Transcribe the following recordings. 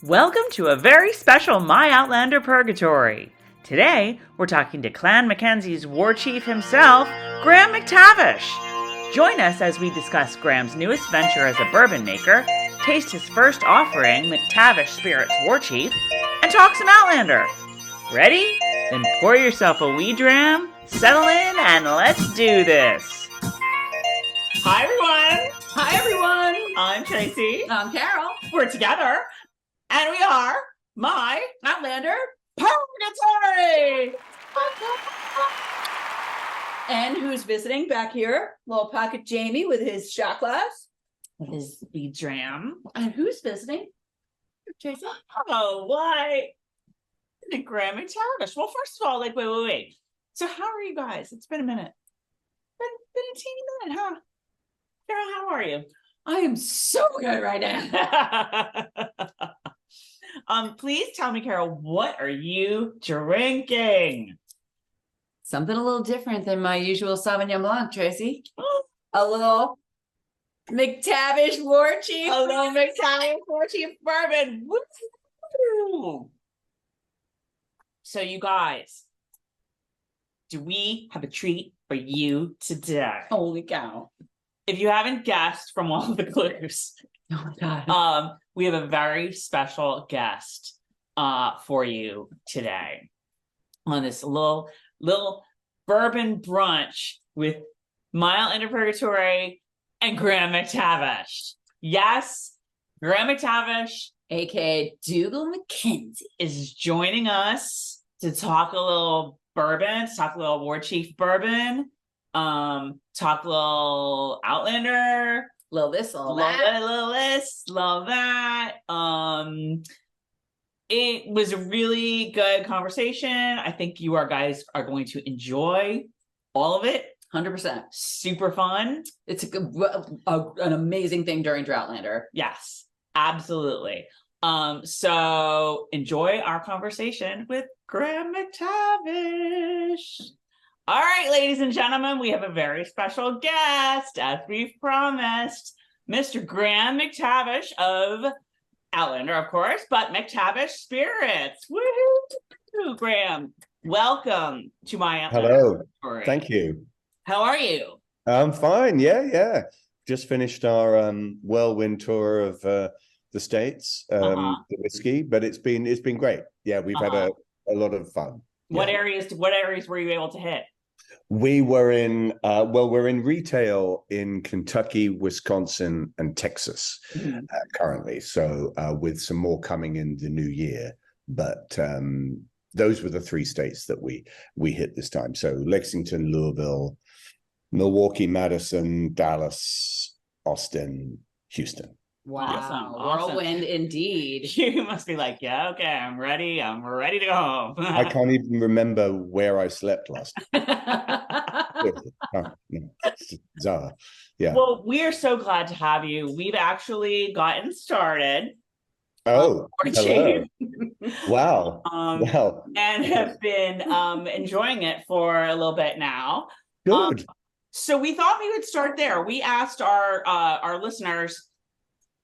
Welcome to a very special My Outlander Purgatory. Today, we're talking to Clan McKenzie's Warchief himself, Graham McTavish. Join us as we discuss Graham's newest venture as a bourbon maker, taste his first offering, McTavish Spirits Warchief, and talk some Outlander. Ready? Then pour yourself a wee dram, settle in, and let's do this. Hi, everyone. Hi, everyone. I'm Tracey. I'm Carol. We're together. And we are My Outlander Purgatory! And who's visiting back here? Little Pocket Jamie with his shot glass. With his wee dram. And who's visiting? Tracey? Oh, why? Graham McTavish. Well, first of all, wait. So how are you guys? It's been a minute. Been a teeny minute, huh? Carol, how are you? I am so good right now. Please tell me, Carol, what are you drinking? Something a little different than my usual Sauvignon Blanc, Tracey. A little McTavish Warchief. A little McTavish Warchief bourbon. Woo! So you guys, do we have a treat for you today? Holy cow. If you haven't guessed from all the clues, oh my God. We have a very special guest for you today on this little bourbon brunch with Outlander Purgatory and Graham McTavish. Yes, Graham McTavish, aka Dougal McKenzie, is joining us to talk a little bourbon, to talk a little Warchief bourbon, talk a little Outlander. Little this, little that. Little this, little that. It was a really good conversation. I think you guys are going to enjoy all of it. 100%. Super fun. It's an amazing thing during Droughtlander. Yes, absolutely. So enjoy our conversation with Graham McTavish. All right, ladies and gentlemen, we have a very special guest, as we've promised, Mr. Graham McTavish of Outlander, of course, but McTavish Spirits. Woohoo! Graham, welcome to my Outlander. Hello. Story. Thank you. How are you? I'm fine. Yeah. Just finished our whirlwind tour of the States, the whiskey, but it's been great. Yeah, we've had a lot of fun. What areas were you able to hit? We were in we're in retail in Kentucky, Wisconsin, and Texas currently. So with some more coming in the new year, but those were the three states that we hit this time. So Lexington, Louisville, Milwaukee, Madison, Dallas, Austin, Houston. Wow. Awesome. Whirlwind indeed. You must be like, yeah, okay, I'm ready to go home. I can't even remember where I slept last night. It's bizarre. Yeah. Well, we are so glad to have you. We've actually gotten started. Oh, hello. Wow. Wow. And have been enjoying it for a little bit now. Good. So we thought we would start there. We asked our listeners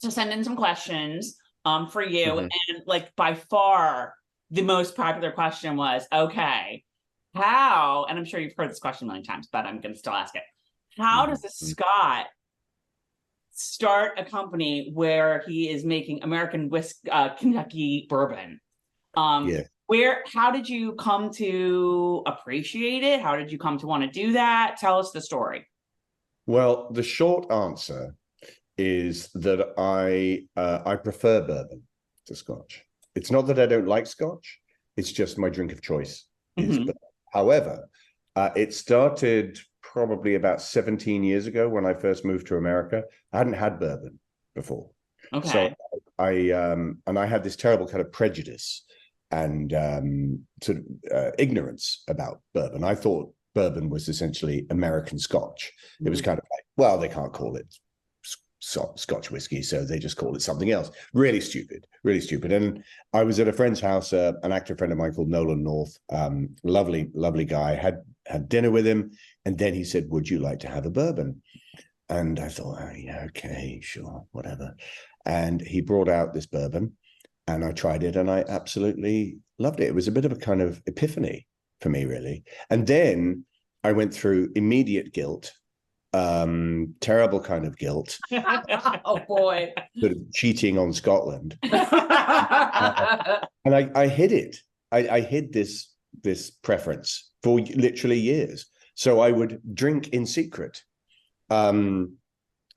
to send in some questions for you. And by far the most popular question was, okay, how, and I'm sure you've heard this question a million times, but I'm going to still ask it. How does a Scot start a company where he is making American Kentucky bourbon? How did you come to appreciate it? How did you come to want to do that? Tell us the story. Well, the short answer is that I prefer bourbon to Scotch. It's not that I don't like Scotch. It's just my drink of choice is bourbon. However, it started probably about 17 years ago when I first moved to America. I hadn't had bourbon before. Okay. So I had this terrible kind of prejudice and sort of ignorance about bourbon. I thought bourbon was essentially American Scotch. It was kind of like, well, they can't call it Scotch whiskey, so they just call it something else. Really stupid. And I was at a friend's house, an actor friend of mine called Nolan North, lovely guy, had dinner with him, and then he said, would you like to have a bourbon? And I thought, oh, yeah, okay, sure, whatever. And he brought out this bourbon, and I tried it, and I absolutely loved it. It was a bit of a kind of epiphany for me, really. And then I went through immediate guilt, terrible kind of guilt. Oh boy. Sort of cheating on Scotland. And I hid it. I hid this preference for literally years. So I would drink in secret.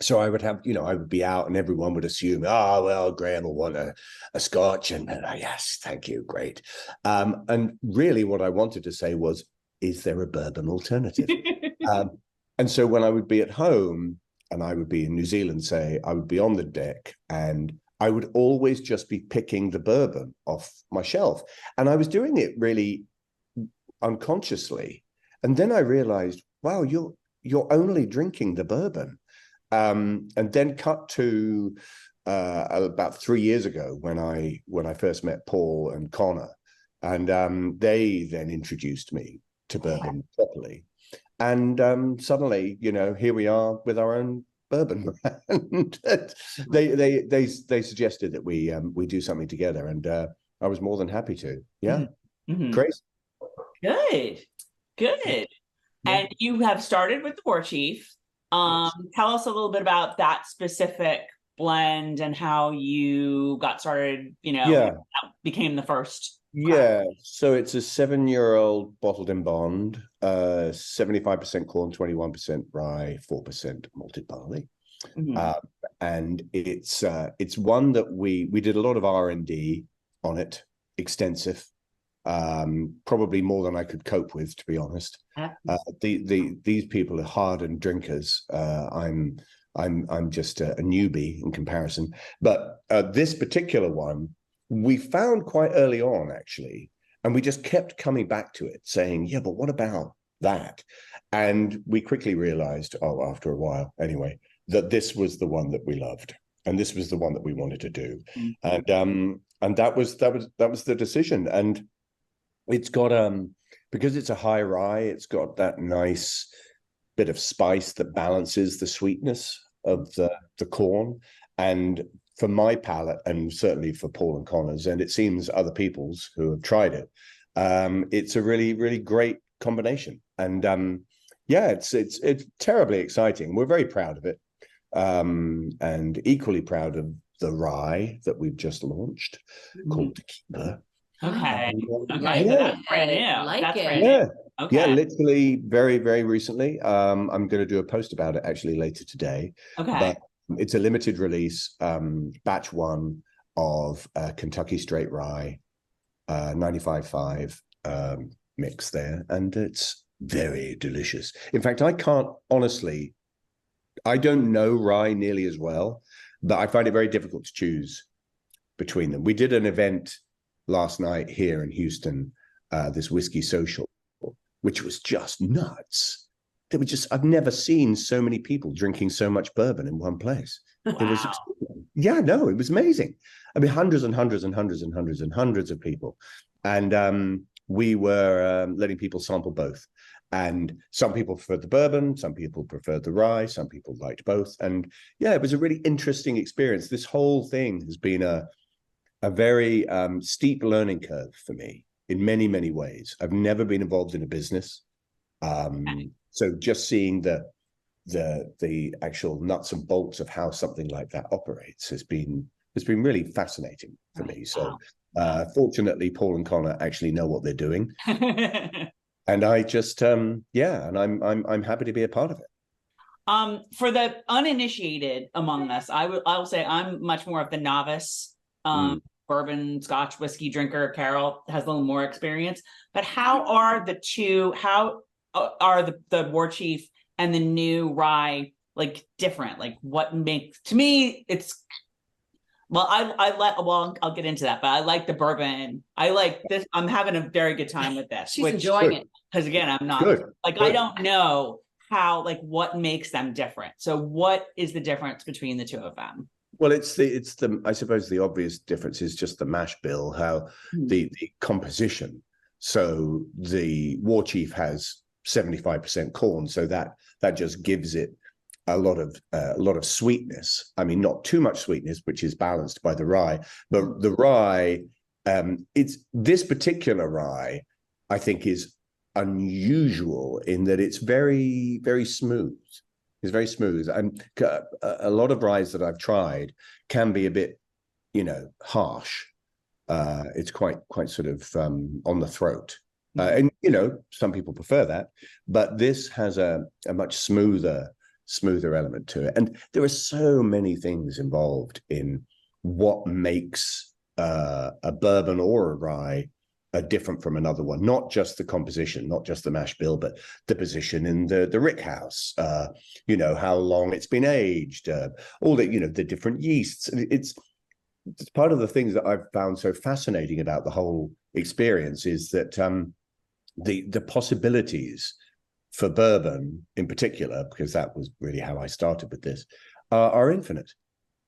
So I would have, I would be out and everyone would assume, oh, well, Graham will want a Scotch. And yes, thank you, great. And really what I wanted to say was, is there a bourbon alternative? And so when I would be at home and I would be in New Zealand, say, I would be on the deck and I would always just be picking the bourbon off my shelf. And I was doing it really unconsciously. And then I realized, wow, you're only drinking the bourbon. And then cut to about 3 years ago when I first met Paul and Connor, and they then introduced me to bourbon properly. And suddenly, here we are with our own bourbon brand. they suggested that we do something together, and I was more than happy to. Yeah, great. Good. And you have started with the Warchief. Tell us a little bit about that specific blend and how you got started, became the first. Yeah, so it's a 7-year-old bottled in bond, 75% corn, 21% rye, 4% malted barley. And it's one that we did a lot of R&D on it, extensive, probably more than I could cope with, to be honest. These people are hardened drinkers. I'm just a newbie in comparison, but this particular one we found quite early on, actually, and we just kept coming back to it, saying, yeah, but what about that? And we quickly realized, after a while anyway, that this was the one that we loved, and this was the one that we wanted to do. And that was the decision. And it's got because it's a high rye, it's got that nice bit of spice that balances the sweetness of the corn. And for my palate, and certainly for Paul and Connor's, and it seems other people's who have tried it, it's a really, really great combination. And it's terribly exciting. We're very proud of it, and equally proud of the rye that we've just launched called Tequila. Okay. That's brand new. Like it. Yeah. Okay. Yeah, literally very, very recently. I'm going to do a post about it actually later today. Okay. But it's a limited release, batch 1 of Kentucky Straight Rye, 95.5 mix there, and it's very delicious. In fact, I don't know rye nearly as well, but I find it very difficult to choose between them. We did an event last night here in Houston, this whiskey social, which was just nuts. I've never seen so many people drinking so much bourbon in one place. Wow. It was, it was amazing. I mean, hundreds and hundreds and hundreds and hundreds and hundreds of people. And we were letting people sample both. And some people preferred the bourbon, some people preferred the rye, some people liked both. And it was a really interesting experience. This whole thing has been a very steep learning curve for me in many, many ways. I've never been involved in a business. So just seeing the actual nuts and bolts of how something like that operates has been really fascinating for me. So fortunately, Paul and Connor actually know what they're doing, and I just and I'm happy to be a part of it. For the uninitiated among us, I'll say I'm much more of the novice. Bourbon, Scotch, whiskey drinker. Carol has a little more experience, but how are the Warchief and the new rye different? What makes, to me, it's, I'll get into that, but I like the bourbon. I like this. I'm having a very good time with this. She's enjoying it. Because again, I'm not Good. I don't know how, what makes them different. So what is the difference between the two of them? Well, it's the I suppose the obvious difference is just the mash bill, how the composition. So the Warchief has 75% corn, so that just gives it a lot of sweetness. I mean, not too much sweetness, which is balanced by the rye. But the rye, it's this particular rye, I think, is unusual in that it's very, very smooth. It's very smooth, and a lot of ryes that I've tried can be a bit, harsh. It's quite sort of on the throat, and some people prefer that, but this has a much smoother element to it. And there are so many things involved in what makes a bourbon or a rye different from another one. Not just the composition, not just the mash bill, but the position in the rick house, how long it's been aged, all the the different yeasts. It's part of the things that I've found so fascinating about the whole experience is that the possibilities for bourbon in particular, because that was really how I started with this, are infinite,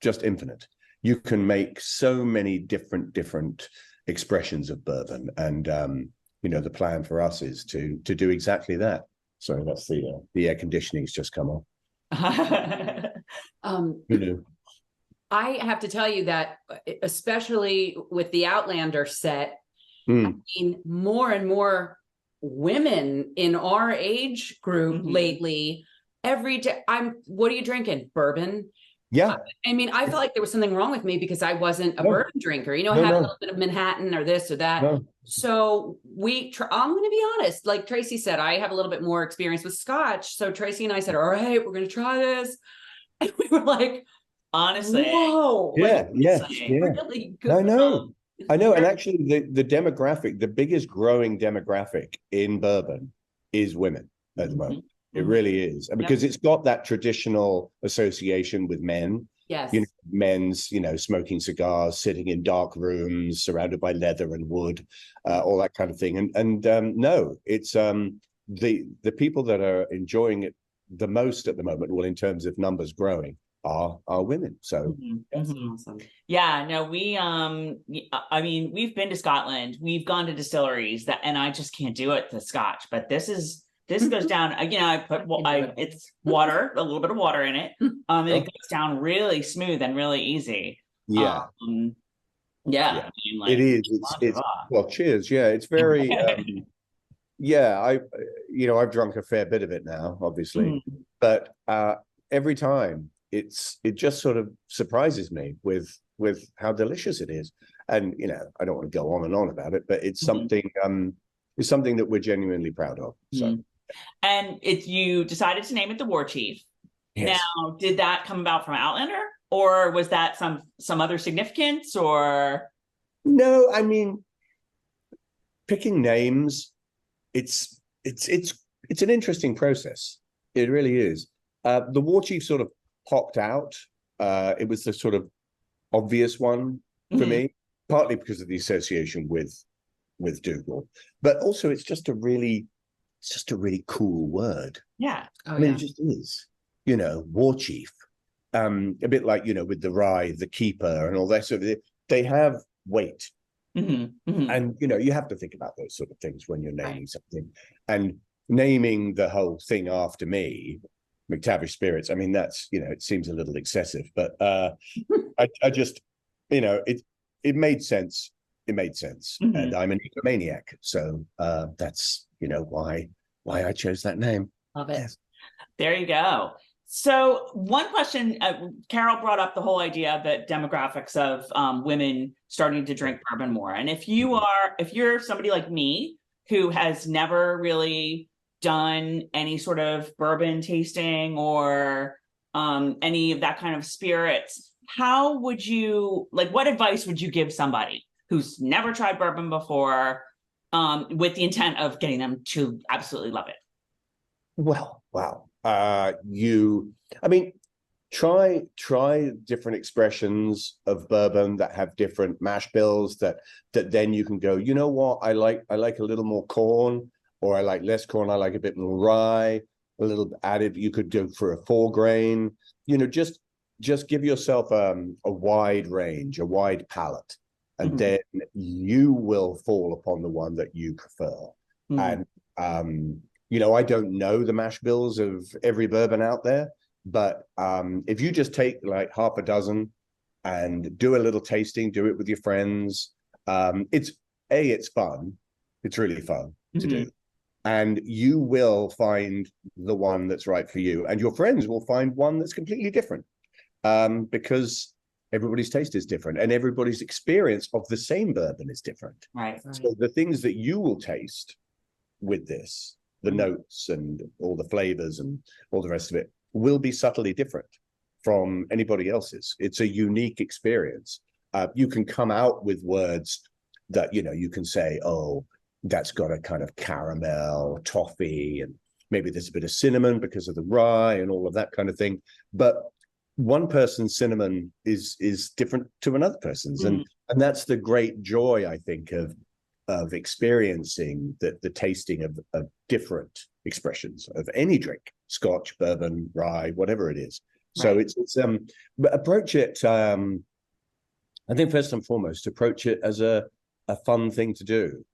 just infinite. You can make so many different expressions of bourbon, and the plan for us is to do exactly that. So that's the air conditioning's just come on. I have to tell you that, especially with the Outlander set, I mean, more and more women in our age group lately, every day, what are you drinking? Bourbon? Yeah. I mean, I felt like there was something wrong with me because I wasn't a bourbon drinker, have a little bit of Manhattan or this or that. So I'm going to be honest, like Tracey said, I have a little bit more experience with Scotch. So Tracey and I said, all right, we're going to try this. And we were like, honestly, whoa. Really good. I know. And actually the demographic, the biggest growing demographic in bourbon is women at the moment. It really is, because it's got that traditional association with men. Yes. Men's, smoking cigars, sitting in dark rooms, surrounded by leather and wood, all that kind of thing. And no, it's the people that are enjoying it the most at the moment, well, in terms of numbers growing, are women. So that's awesome. Yeah, no, I mean, we've been to Scotland, we've gone to distilleries and I just can't do it, the Scotch, but this goes down, I put, it's water, a little bit of water in it. And it goes down really smooth and really easy. Yeah. I mean, it is. It's well, cheers. Yeah. It's very, I've drunk a fair bit of it now, obviously, but every time it just sort of surprises me with how delicious it is. And, I don't want to go on and on about it, but it's something, that we're genuinely proud of. So. And you decided to name it the Warchief. Yes. Now, did that come about from Outlander, or was that some other significance, or? No, I mean, picking names, it's an interesting process. It really is. The Warchief sort of popped out. It was the sort of obvious one for me, partly because of the association with Dougal, but also it's just a really cool word. Yeah. I mean, it just is, Warchief, a bit like, with the rye, the keeper and all that sort of, they have weight. And, you have to think about those sort of things when you're naming something, and naming the whole thing after me, McTavish Spirits. I mean, that's, it seems a little excessive, but I just, it made sense. It made sense. And I'm an egomaniac. So that's, why I chose that name. Love it. Yes. There you go. So one question, Carol brought up the whole idea, the demographics of women starting to drink bourbon more. And if you're somebody like me who has never really done any sort of bourbon tasting or any of that kind of spirits, how would you, what advice would you give somebody who's never tried bourbon before, with the intent of getting them to absolutely love it? Well, wow. Try different expressions of bourbon that have different mash bills that then you can go, you know what, I like a little more corn, or I like less corn, I like a bit more rye, a little added. You could go for a 4-grain, just give yourself a wide range, a wide palette, and then you will fall upon the one that you prefer. And I don't know the mash bills of every bourbon out there, But if you just take like half a dozen and do a little tasting, do it with your friends, it's fun. It's really fun to do. And you will find the one that's right for you. And your friends will find one that's completely different, because everybody's taste is different and everybody's experience of the same bourbon is different. Right. So the things that you will taste with this, the notes and all the flavors and all the rest of it, will be subtly different from anybody else's. It's a unique experience. You can come out with words that, you can say, oh, that's got a kind of caramel, toffee, and maybe there's a bit of cinnamon because of the rye and all of that kind of thing. But one person's cinnamon is different to another person's. And that's the great joy, I think, of experiencing the tasting of different expressions of any drink, Scotch, bourbon, rye, whatever it is. So it's but approach it, I think first and foremost, approach it as a fun thing to do.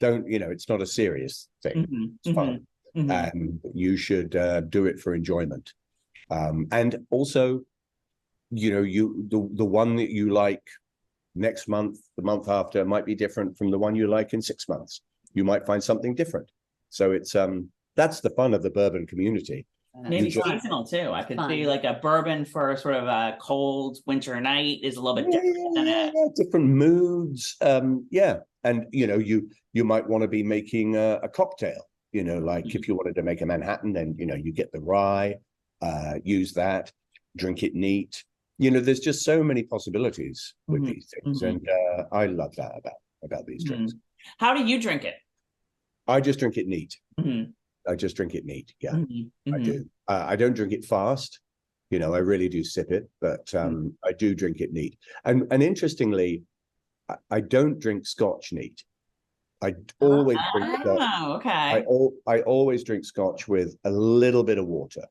Don't, it's not a serious thing. It's fun. And you should do it for enjoyment. And also, the one that you like next month, the month after, might be different from the one you like in 6 months. You might find something different. So it's that's the fun of the bourbon community. Maybe seasonal too. I could see like a bourbon for sort of a cold winter night is a little bit different than it. Different moods. And you might want to be making a cocktail. Like if you wanted to make a Manhattan, then you get the rye, use that, drink it neat. There's just so many possibilities with these things, and I love that about these drinks. How do you drink it? I just drink it neat. I just drink it neat. Yeah, I do. I don't drink it fast. I really do sip it, but I do drink it neat. And interestingly, I don't drink Scotch neat. I always drink Scotch. Okay. I always drink Scotch with a little bit of water.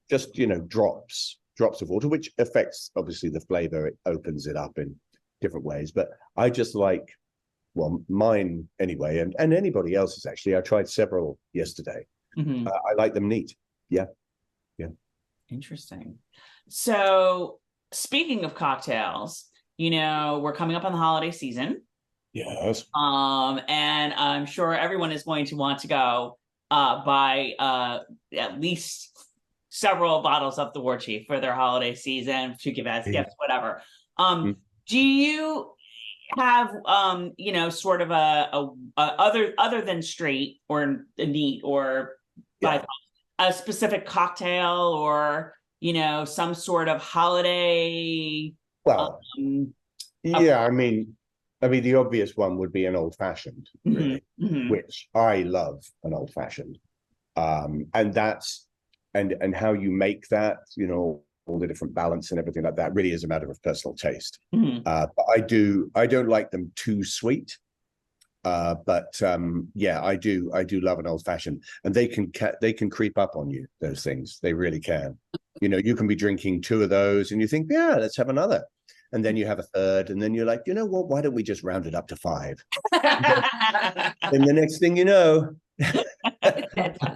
Just drops of water, which affects obviously the flavor. It opens it up in different ways. But I just like, well, mine anyway, and anybody else's actually. I tried several yesterday. I like them neat. Yeah. Interesting. So speaking of cocktails, we're coming up on the holiday season. Yes. And I'm sure everyone is going to want to go buy at least several bottles of the Warchief for their holiday season to give as gifts, whatever. Do you have sort of a other than straight or neat or a specific cocktail or some sort of holiday? Well, I mean the obvious one would be an old fashioned, really, which I love, an old fashioned, and that's and how you make that, all the different balance and everything like that really is a matter of personal taste. But I don't like them too sweet. But I do love an old fashioned, and they can creep up on you. Those things, they really can. You can be drinking 2 of those, and you think, yeah, let's have another, and then you have a third, and then you're like, what? Why don't we just round it up to 5? And the next thing you know,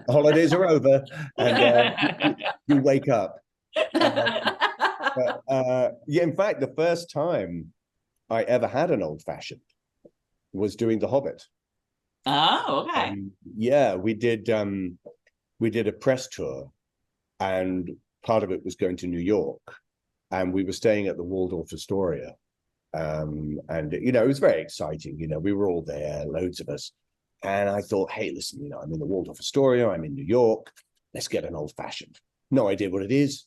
holidays are over, and you wake up. In fact, the first time I ever had an old fashioned was doing The Hobbit. Oh, okay. We did a press tour, and part of it was going to New York, and we were staying at the Waldorf Astoria, and it was very exciting. We were all there, loads of us, and I thought, hey, listen, I'm in the Waldorf Astoria, I'm in New York, let's get an old fashioned. No idea what it is,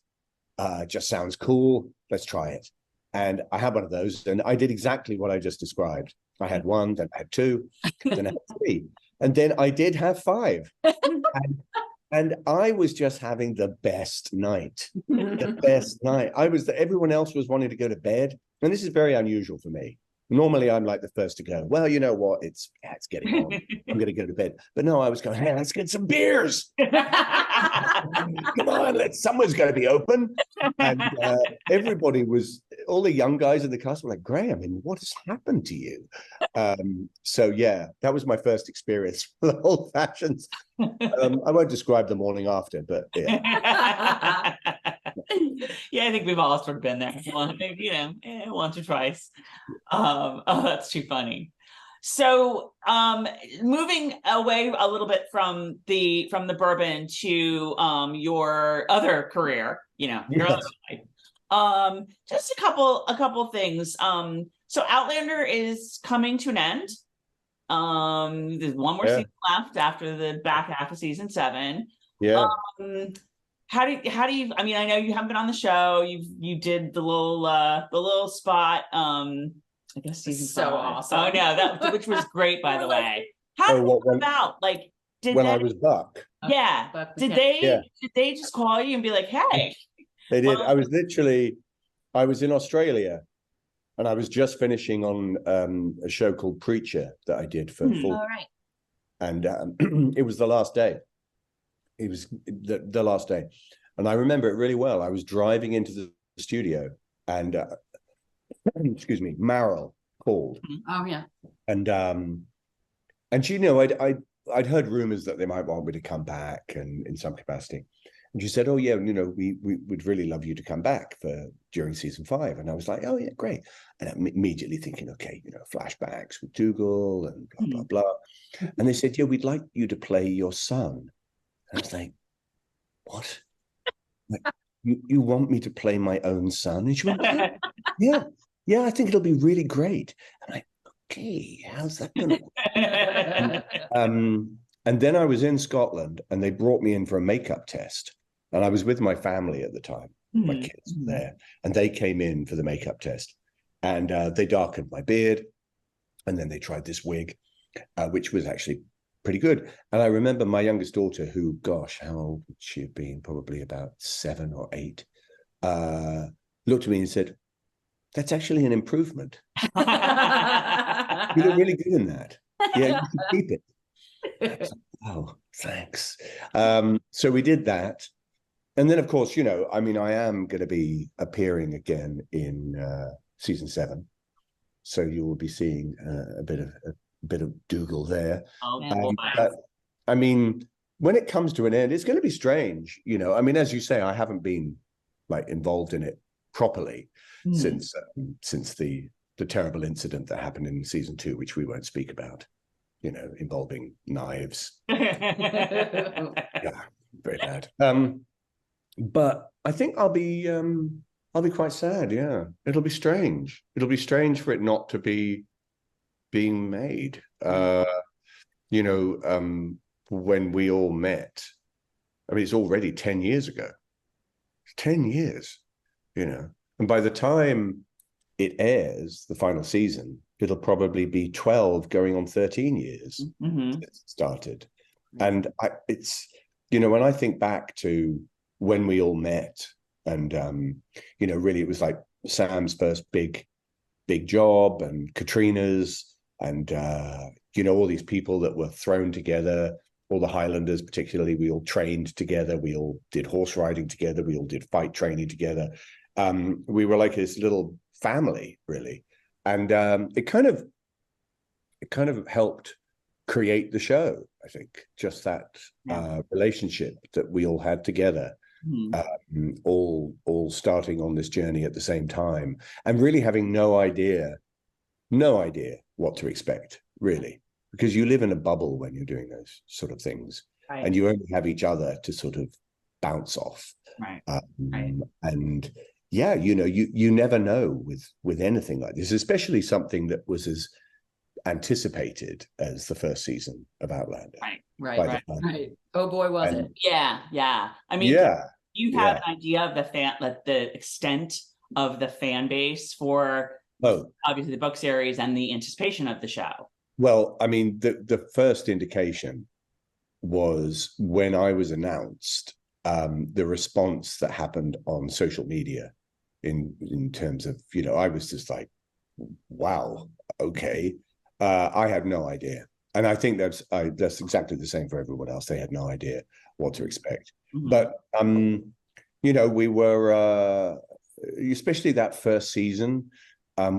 just sounds cool, let's try it. And I had one of those, and I did exactly what I just described. I had 1, then I had 2, then I had 3, and then I did have 5. And I was just having the best night. The best night. Everyone else was wanting to go to bed. And this is very unusual for me. Normally, I'm like the first to go, well, you know what? It's getting on. I'm going to go to bed. But no, I was going, hey, let's get some beers. Come on, someone's going to be open. And everybody all the young guys in the cast were like, Graham, I mean, what has happened to you? So, yeah, that was my first experience with old fashions. I won't describe the morning after, but yeah. Yeah, I think we've all sort of been there, once or twice. Oh, that's too funny. So, moving away a little bit from the bourbon to your other career, your other life. Just a couple things. So Outlander is coming to an end. There's one more season left after the back half of season 7. Yeah. How do you, I mean, I know you haven't been on the show. You did the little spot, I guess season 5. Awesome. Oh no, which was great, by the way. How did it come about? Like, I was Buck. Yeah. Did they just call you and be like, hey? They did. I was in Australia, and I was just finishing on a show called Preacher that I did for full. All right. And it was the last day. It was the last day. And I remember it really well. I was driving into the studio, and excuse me, Meryl called. Oh yeah. And she I'd heard rumors that they might want me to come back and in some capacity. And she said, oh yeah, we would really love you to come back during season 5. And I was like, oh yeah, great. And I'm immediately thinking, okay, flashbacks with Dougal and blah, blah, blah. And they said, yeah, we'd like you to play your son. And I was like, what? Like, you want me to play my own son? And she went, yeah, I think it'll be really great. I'm like, okay, how's that going to work? And then I was in Scotland, and they brought me in for a makeup test. And I was with my family at the time. My kids were there, and they came in for the makeup test. And they darkened my beard, and then they tried this wig, which was actually pretty good. And I remember my youngest daughter, who, gosh, how old would she have been? Probably about 7 or 8, looked at me and said, that's actually an improvement. You look really good in that. Yeah, you can keep it. Like, oh, thanks. So we did that. And then, of course, I mean, I am going to be appearing again in season 7. So you will be seeing a bit of Dougal there. But, I mean, when it comes to an end, it's going to be strange. I mean, as you say, I haven't been like involved in it properly since the terrible incident that happened in season 2, which we won't speak about, involving knives. Yeah, very bad. But I think I'll be quite sad. Yeah, it'll be strange. It'll be strange for it not to be being made. When we all met, I mean, it's already 10 years ago. 10 years, and by the time it airs, the final season, it'll probably be 12 going on 13 years since it started. And it's, when I think back to when we all met, and really it was like Sam's first big job, and Katrina's, and all these people that were thrown together, all the Highlanders particularly, we all trained together, we all did horse riding together, we all did fight training together. We were like this little family, really. And it kind of helped create the show, I think, just that relationship that we all had together, all starting on this journey at the same time, and really having no idea what to expect, really, because you live in a bubble when you're doing those sort of things, and you only have each other to sort of bounce off. And yeah, you never know with anything like this, especially something that was as anticipated as the first season of Outlander. Right. Oh boy, was it? Yeah. I mean, you have an idea of the extent of the fan base for obviously the book series and the anticipation of the show. Well, I mean, the first indication was when I was announced, the response that happened on social media in terms of, I was just like, wow, okay. I had no idea. And I think that's exactly the same for everyone else. They had no idea what to expect. But we were especially that first season,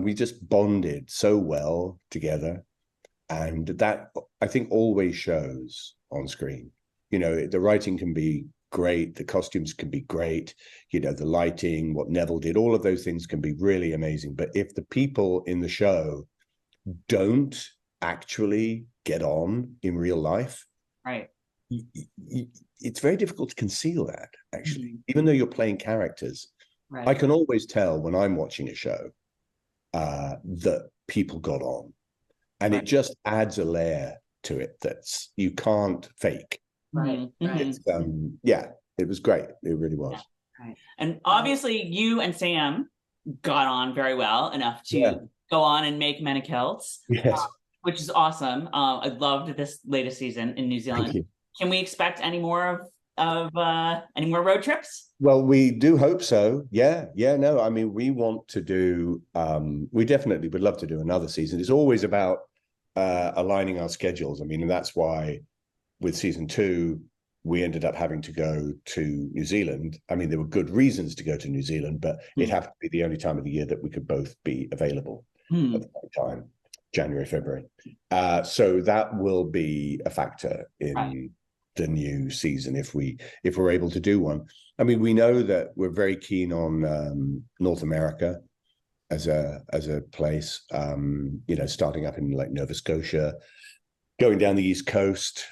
we just bonded so well together. And that, I think, always shows on screen. The writing can be great, the costumes can be great, the lighting, what Neville did, all of those things can be really amazing. But if the people in the show don't actually get on in real life, right, it's very difficult to conceal that, actually. Even though you're playing characters, right. I can always tell when I'm watching a show that people got on, and it just adds a layer to it that's you can't fake. Right. It's, it was great. It really was. Right. And obviously you and Sam got on very well enough to go on and make Men of Kilts, which is awesome. I loved this latest season in New Zealand. Can we expect any more of any more road trips? Well, we do hope so. No, I mean, we want to do, we definitely would love to do another season. It's always about aligning our schedules. I mean, and that's why with season 2, we ended up having to go to New Zealand. I mean, there were good reasons to go to New Zealand, but it happened to be the only time of the year that we could both be available at the same time, January, February. So that will be a factor in the new season if we're able to do one. I mean, we know that we're very keen on North America as a place, starting up in like Nova Scotia, going down the East Coast.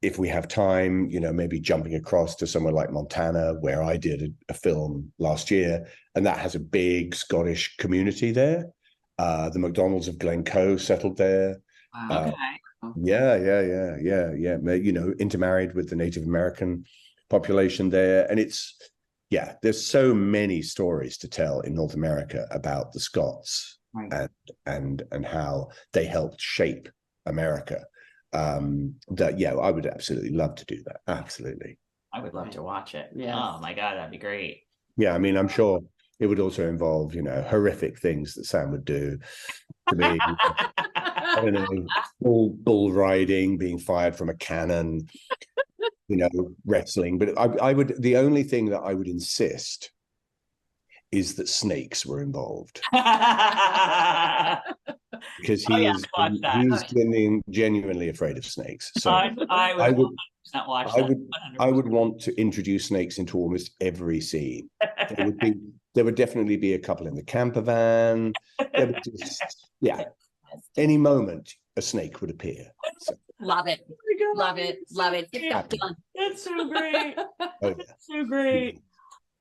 If we have time, maybe jumping across to somewhere like Montana, where I did a film last year, and that has a big Scottish community there. The McDonald's of Glencoe settled there. Okay. Intermarried with the Native American population there. And there's so many stories to tell in North America about the Scots and how they helped shape America. I would absolutely love to do that. Absolutely. I would love to watch it. Yes. Oh my God, that'd be great. Yeah, I mean, I'm sure it would also involve, horrific things that Sam would do to me. I don't know, bull riding, being fired from a cannon, wrestling. But I would, the only thing that I would insist is that snakes were involved. Because he's genuinely afraid of snakes. So I would want to introduce snakes into almost every scene. There would definitely be a couple in the camper van. There would any moment a snake would appear. So. Love it. Love it. Love it. That's so great. So great.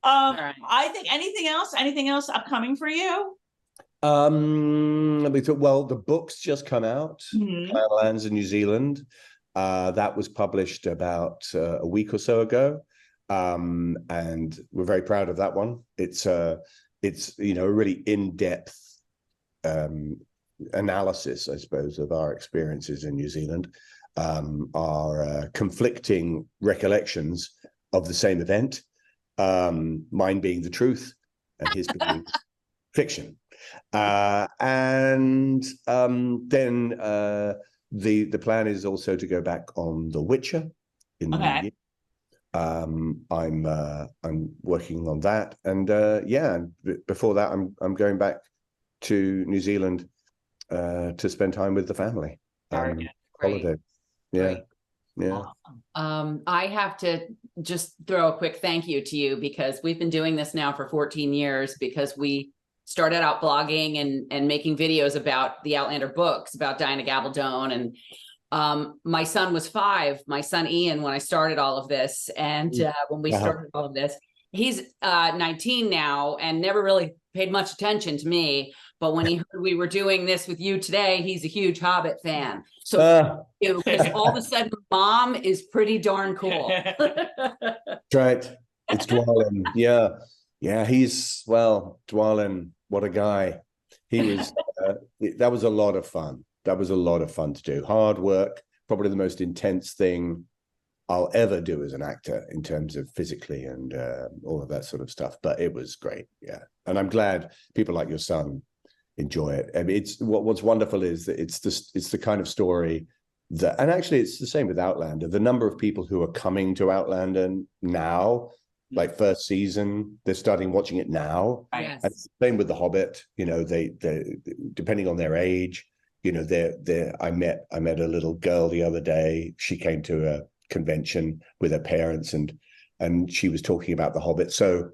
I think anything else upcoming for you? The book's just come out, Lands in New Zealand. That was published about a week or so ago. And we're very proud of that one. It's a really in-depth analysis, I suppose, of our experiences in New Zealand, our conflicting recollections of the same event, mine being the truth and his being fiction. Then the plan is also to go back on The Witcher in the new year. I'm working on that, and before that I'm going back to New Zealand to spend time with the family. Holiday. I have to just throw a quick thank you to you, because we've been doing this now for 14 years, because we started out blogging and making videos about the Outlander books, about Diana Gabaldon. And my son was 5, my son Ian, when I started all of this. And when we started all of this, he's 19 now and never really paid much attention to me. But when he heard we were doing this with you today, he's a huge Hobbit fan. So because all of a sudden, Mom is pretty darn cool. That's right. It's Dwalin. Dwalin, what a guy. He was, that was a lot of fun. That was a lot of fun to do. Hard work, probably the most intense thing I'll ever do as an actor in terms of physically and all of that sort of stuff. But it was great. Yeah. And I'm glad people like your son enjoy it. I mean, it's what's wonderful is that it's the kind of story that, and actually it's the same with Outlander. The number of people who are coming to Outlander now, like first season, they're starting watching it now. Yes. And same with The Hobbit. You know, they depending on their age, you know, I met a little girl the other day. She came to a convention with her parents, and she was talking about The Hobbit. So,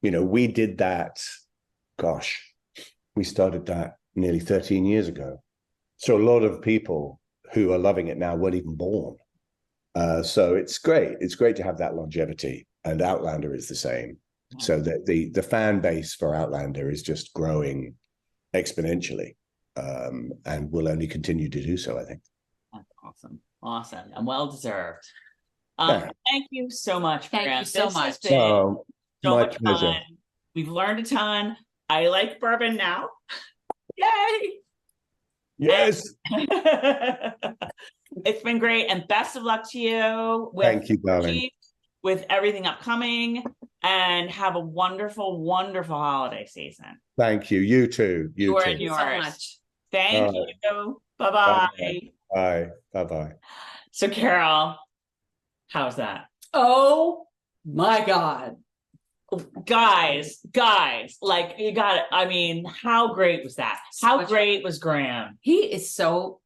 you know, we did that. Gosh, we started that nearly 13 years ago. So a lot of people who are loving it now weren't even born. So it's great. It's great to have that longevity, and Outlander is the same. So the fan base for Outlander is just growing exponentially, and will only continue to do so, I think. That's awesome, and well deserved. Yeah. Thank you so much. Thank you so much. Oh, so my much pleasure. fun. We've learned a ton. I like bourbon now. Yay! Yes. It's been great, and best of luck to you with Thank you, darling. with everything upcoming, and have a wonderful, wonderful holiday season. Thank you. You too. You too. Thank you so much. Thank you. Bye-bye. Bye. Bye-bye. So, Carol, how's that? Oh my God. Guys, like, you got it. I mean, how great was that? How great was Graham? He is so,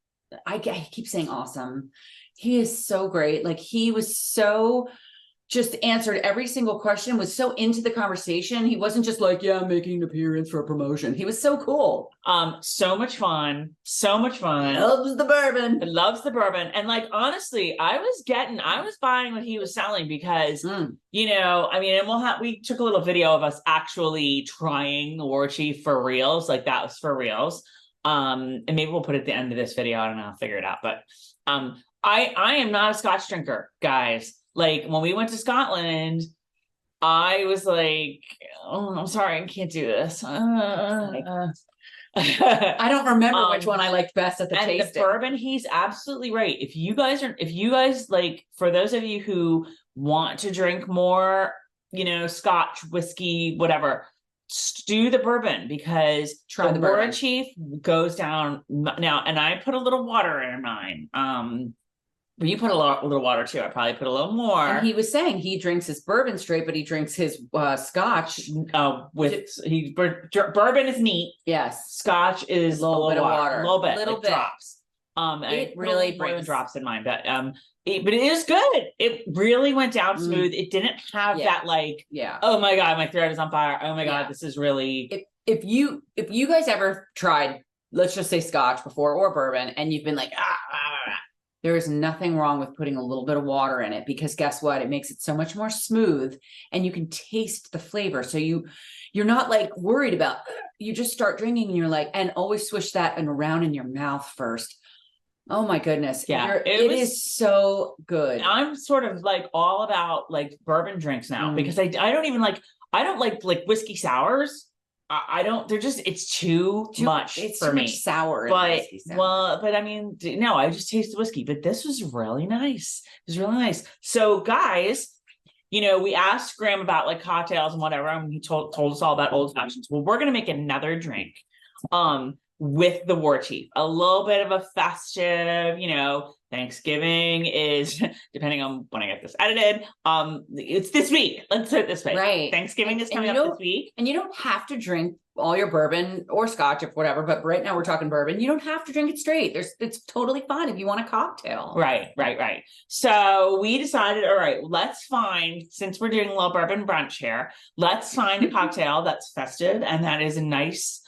I keep saying awesome. He is so great. Like, he was so, just answered every single question, was so into the conversation. He wasn't just like, yeah, I'm making an appearance for a promotion. He was so cool. So much fun. Loves the bourbon. Loves the bourbon. And like, honestly, I was buying what he was selling because, you know, I mean, and we took a little video of us actually trying the Warchief for reals. Like, that was for reals. And maybe we'll put it at the end of this video. I don't know. I'll figure it out. But, I am not a Scotch drinker, guys. Like, when we went to Scotland, I was like, oh, I'm sorry, I can't do this. I don't remember which one I liked best at the tasting. The bourbon, he's absolutely right. If you guys like, for those of you who want to drink more, you know, Scotch, whiskey, whatever, do the bourbon, because Try the bourbon. Warchief goes down now. And I put a little water in mine. You put a little water too. I probably put a little more. And he was saying he drinks his bourbon straight, but he drinks his Scotch bourbon is neat. Yes, Scotch is a little bit of water, a little bit drops. It really brings drops in mine, but it is good. It really went down smooth. It didn't have that like, oh my God, my throat is on fire. Oh my God, this is really. If you guys ever tried, let's just say Scotch before, or bourbon, and you've been like, there is nothing wrong with putting a little bit of water in it, because guess what? It makes it so much more smooth, and you can taste the flavor. So you're not like worried about, you just start drinking and you're like, and always swish that and around in your mouth first. Oh my goodness. Yeah. It is so good. I'm sort of like all about like bourbon drinks now, because I don't like whiskey sours. I don't, it's too much it's for too me. Much sour. But I mean, no, I just taste the whiskey, but this was really nice. It was really nice. So guys, you know, we asked Graham about like cocktails and whatever, and he told us all about old fashions. Well, we're going to make another drink, with the Warchief, a little bit of a festive, you know, Thanksgiving is, depending on when I get this edited, it's this week. Let's put it this way. Right. Thanksgiving is coming up this week. And you don't have to drink all your bourbon or Scotch, if whatever, but right now we're talking bourbon. You don't have to drink it straight. It's totally fine if you want a cocktail. Right. So we decided, all right, let's find, since we're doing a little bourbon brunch here, let's find a cocktail that's festive and that is a nice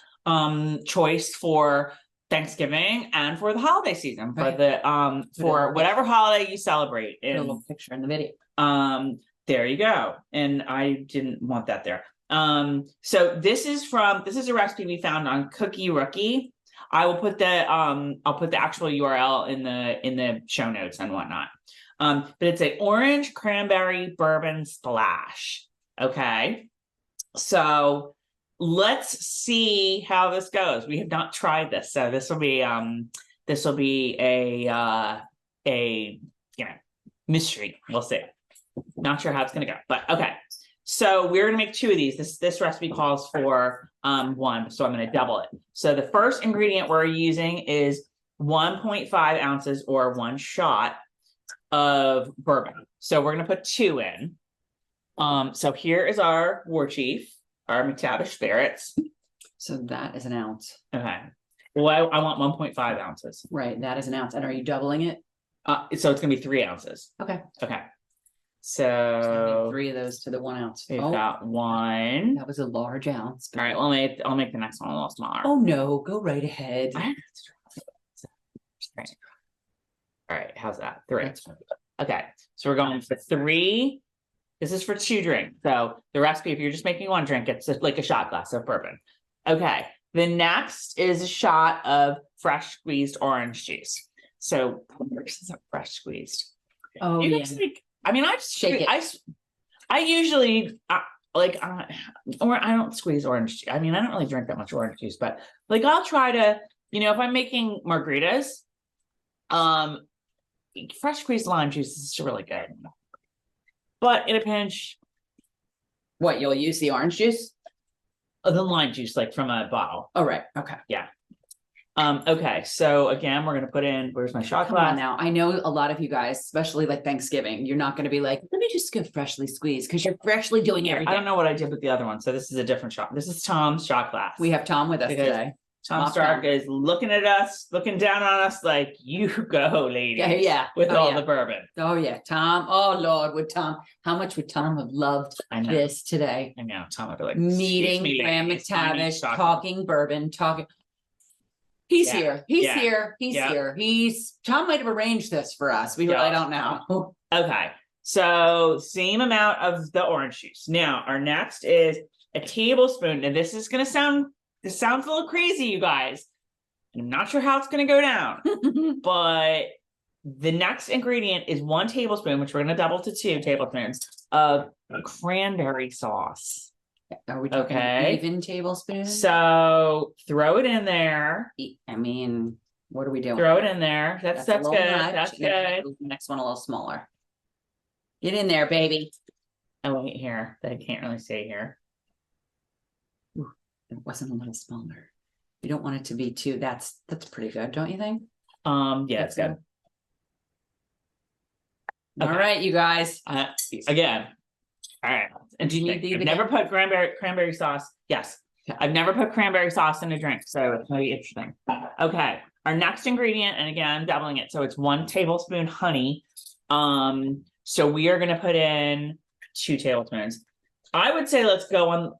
choice for Thanksgiving and for the holiday season, for the for whatever holiday you celebrate. Put a little picture in the video. There you go. And I didn't want that there. So this is a recipe we found on Cookie Rookie. I will put the I'll put the actual URL in the show notes and whatnot. But it's a orange cranberry bourbon splash. Okay. So let's see how this goes. We have not tried this, so this will be a you know, mystery. We'll see. Not sure how it's gonna go, but okay. So we're gonna make two of these. This recipe calls for one, so I'm going to double it. So the first ingredient we're using is 1.5 ounces or 1 shot of bourbon. So we're going to put 2 in. So here is our Warchief, our McTavish Spirits. So that is an ounce. Okay. Well, I want 1.5 ounces. Right, that is an ounce. And are you doubling it? So it's going to be 3 ounces. Okay. Okay. So So 3 of those to the 1 ounce. we've got 1. That was a large ounce. All right, I'll make the next one a little smaller. Oh no, go right ahead. All right, how's that? 3. That's fine. Okay, so we're going for 3. This is for 2 drinks. So the recipe, if you're just making 1 drink, it's like a shot glass of bourbon. Okay, the next is a shot of fresh squeezed orange juice. So this is a fresh squeezed. Oh You yeah. guys I mean, I Shake it. I usually or I don't squeeze orange juice. I mean, I don't really drink that much orange juice, but like I'll try to, if I'm making margaritas, fresh squeezed lime juice is really good. But in a pinch, What, you'll use the orange juice? the lime juice, like from a bottle. Oh right. Okay. Okay, so again, we're gonna put in, where's my shot Come on glass? now. I know a lot of you guys, especially like Thanksgiving, you're not going to be like, let me just go freshly squeezed because you're freshly doing everything. I don't know what I did with the other one, so this is a different shot. This is Tom's shot glass. We have Tom with us Because today. Tom Lockdown. Stark is looking at us, looking down on us like, you go, lady. Yeah. With Oh, all yeah. the bourbon. Oh yeah, Tom. Oh Lord, how much would Tom have loved I know. this today? I know. Tom would be like, Meeting "Excuse me, Graham ladies, I need McTavish, shot talking bourbon, talking. He's Yeah. here. He's Yeah. here. He's Yeah. here. Tom might have arranged this for us. We Yeah. really don't know. Okay, so same amount of the orange juice. Now, our next is a tablespoon. And this sounds a little crazy, you guys. I'm not sure how it's going to go down, but the next ingredient is 1 tablespoon, which we're going to double to 2 tablespoons of cranberry sauce. Are we talking Okay. even tablespoons? So throw it in there. I mean, what are we doing? Throw it in there. That's a good. little much. That's I'm gonna good. make the next one a little smaller. Get in there, baby. Oh, wait, here. I can't really see here. It wasn't a little smaller. You don't want it to be too. That's pretty good, don't you think? Yeah, it's good. All Okay. right, you guys. Again. All right. And do you need these I've never put cranberry sauce. Yes. Okay. I've never put cranberry sauce in a drink, so it's going to be interesting. Okay. Our next ingredient, and again, I'm doubling it. So it's 1 tablespoon honey. So we are going to put in 2 tablespoons. I would say let's go a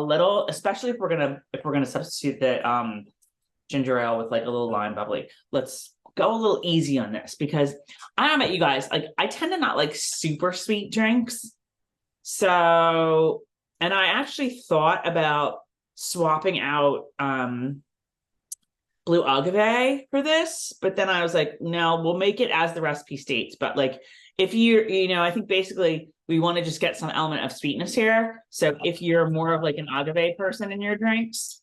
little, especially if we're gonna substitute the ginger ale with like a little lime bubbly. Let's go a little easy on this because I don't know about you guys, like I tend to not like super sweet drinks. So, and I actually thought about swapping out blue agave for this, but then I was like, no, we'll make it as the recipe states. But like if I think basically we want to just get some element of sweetness here. So if you're more of like an agave person in your drinks,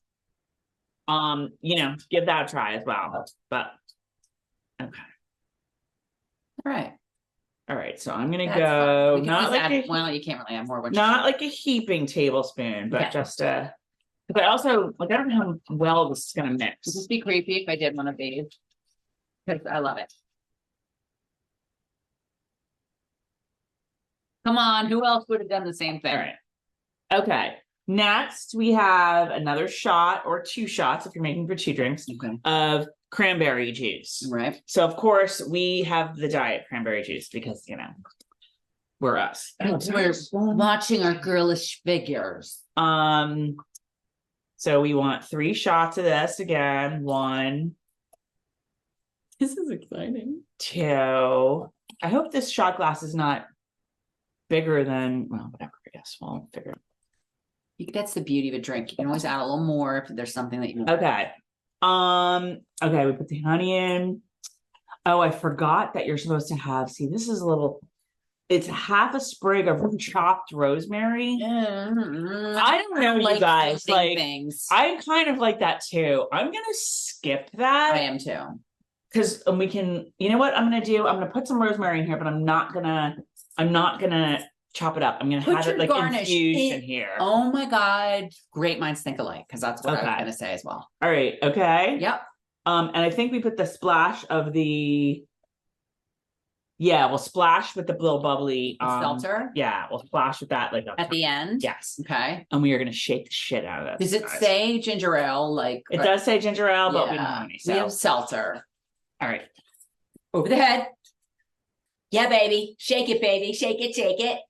give that a try as well. But okay. All right. So I'm gonna go not like you can't really add more. Not like a heaping tablespoon, but just but also like I don't know how well this is gonna mix. Would this be creepy if I did one of these? Because I love it. Come on, who else would have done the same thing? All right. Okay. Next, we have another shot or 2 shots if you're making for 2 drinks of cranberry juice. Right. So of course we have the diet cranberry juice because we're us. We're watching our girlish figures. So we want 3 shots of this again. 1. This is exciting. 2. I hope this shot glass is not bigger than whatever. I guess we'll figure it. That's the beauty of a drink. You can always add a little more if there's something that you want. Okay. Okay, we put the honey in. Oh, I forgot that you're supposed to have, this is it's half a sprig of chopped rosemary. I don't know, you guys, like things. I kind of like that too. I'm gonna skip that. I am too. Because we can, you know what I'm gonna do? I'm gonna put some rosemary in here, but I'm not gonna chop it up. I'm gonna Put have your it like garnish infused in- in here. Oh my God. Great minds think alike, because that's what I was Okay. going to say as well. All right. Okay. Yep. And I think we put the splash of the. Yeah, we'll splash with the little bubbly Seltzer? Yeah, we'll splash with that like At the end? Yes. Okay. And we are gonna shake the shit out of this. Does it guys. say ginger ale? Like It does say ginger ale, but we don't have any. we So have seltzer. all right. Over the head. Yeah, baby. Shake it, baby. Shake it, shake it.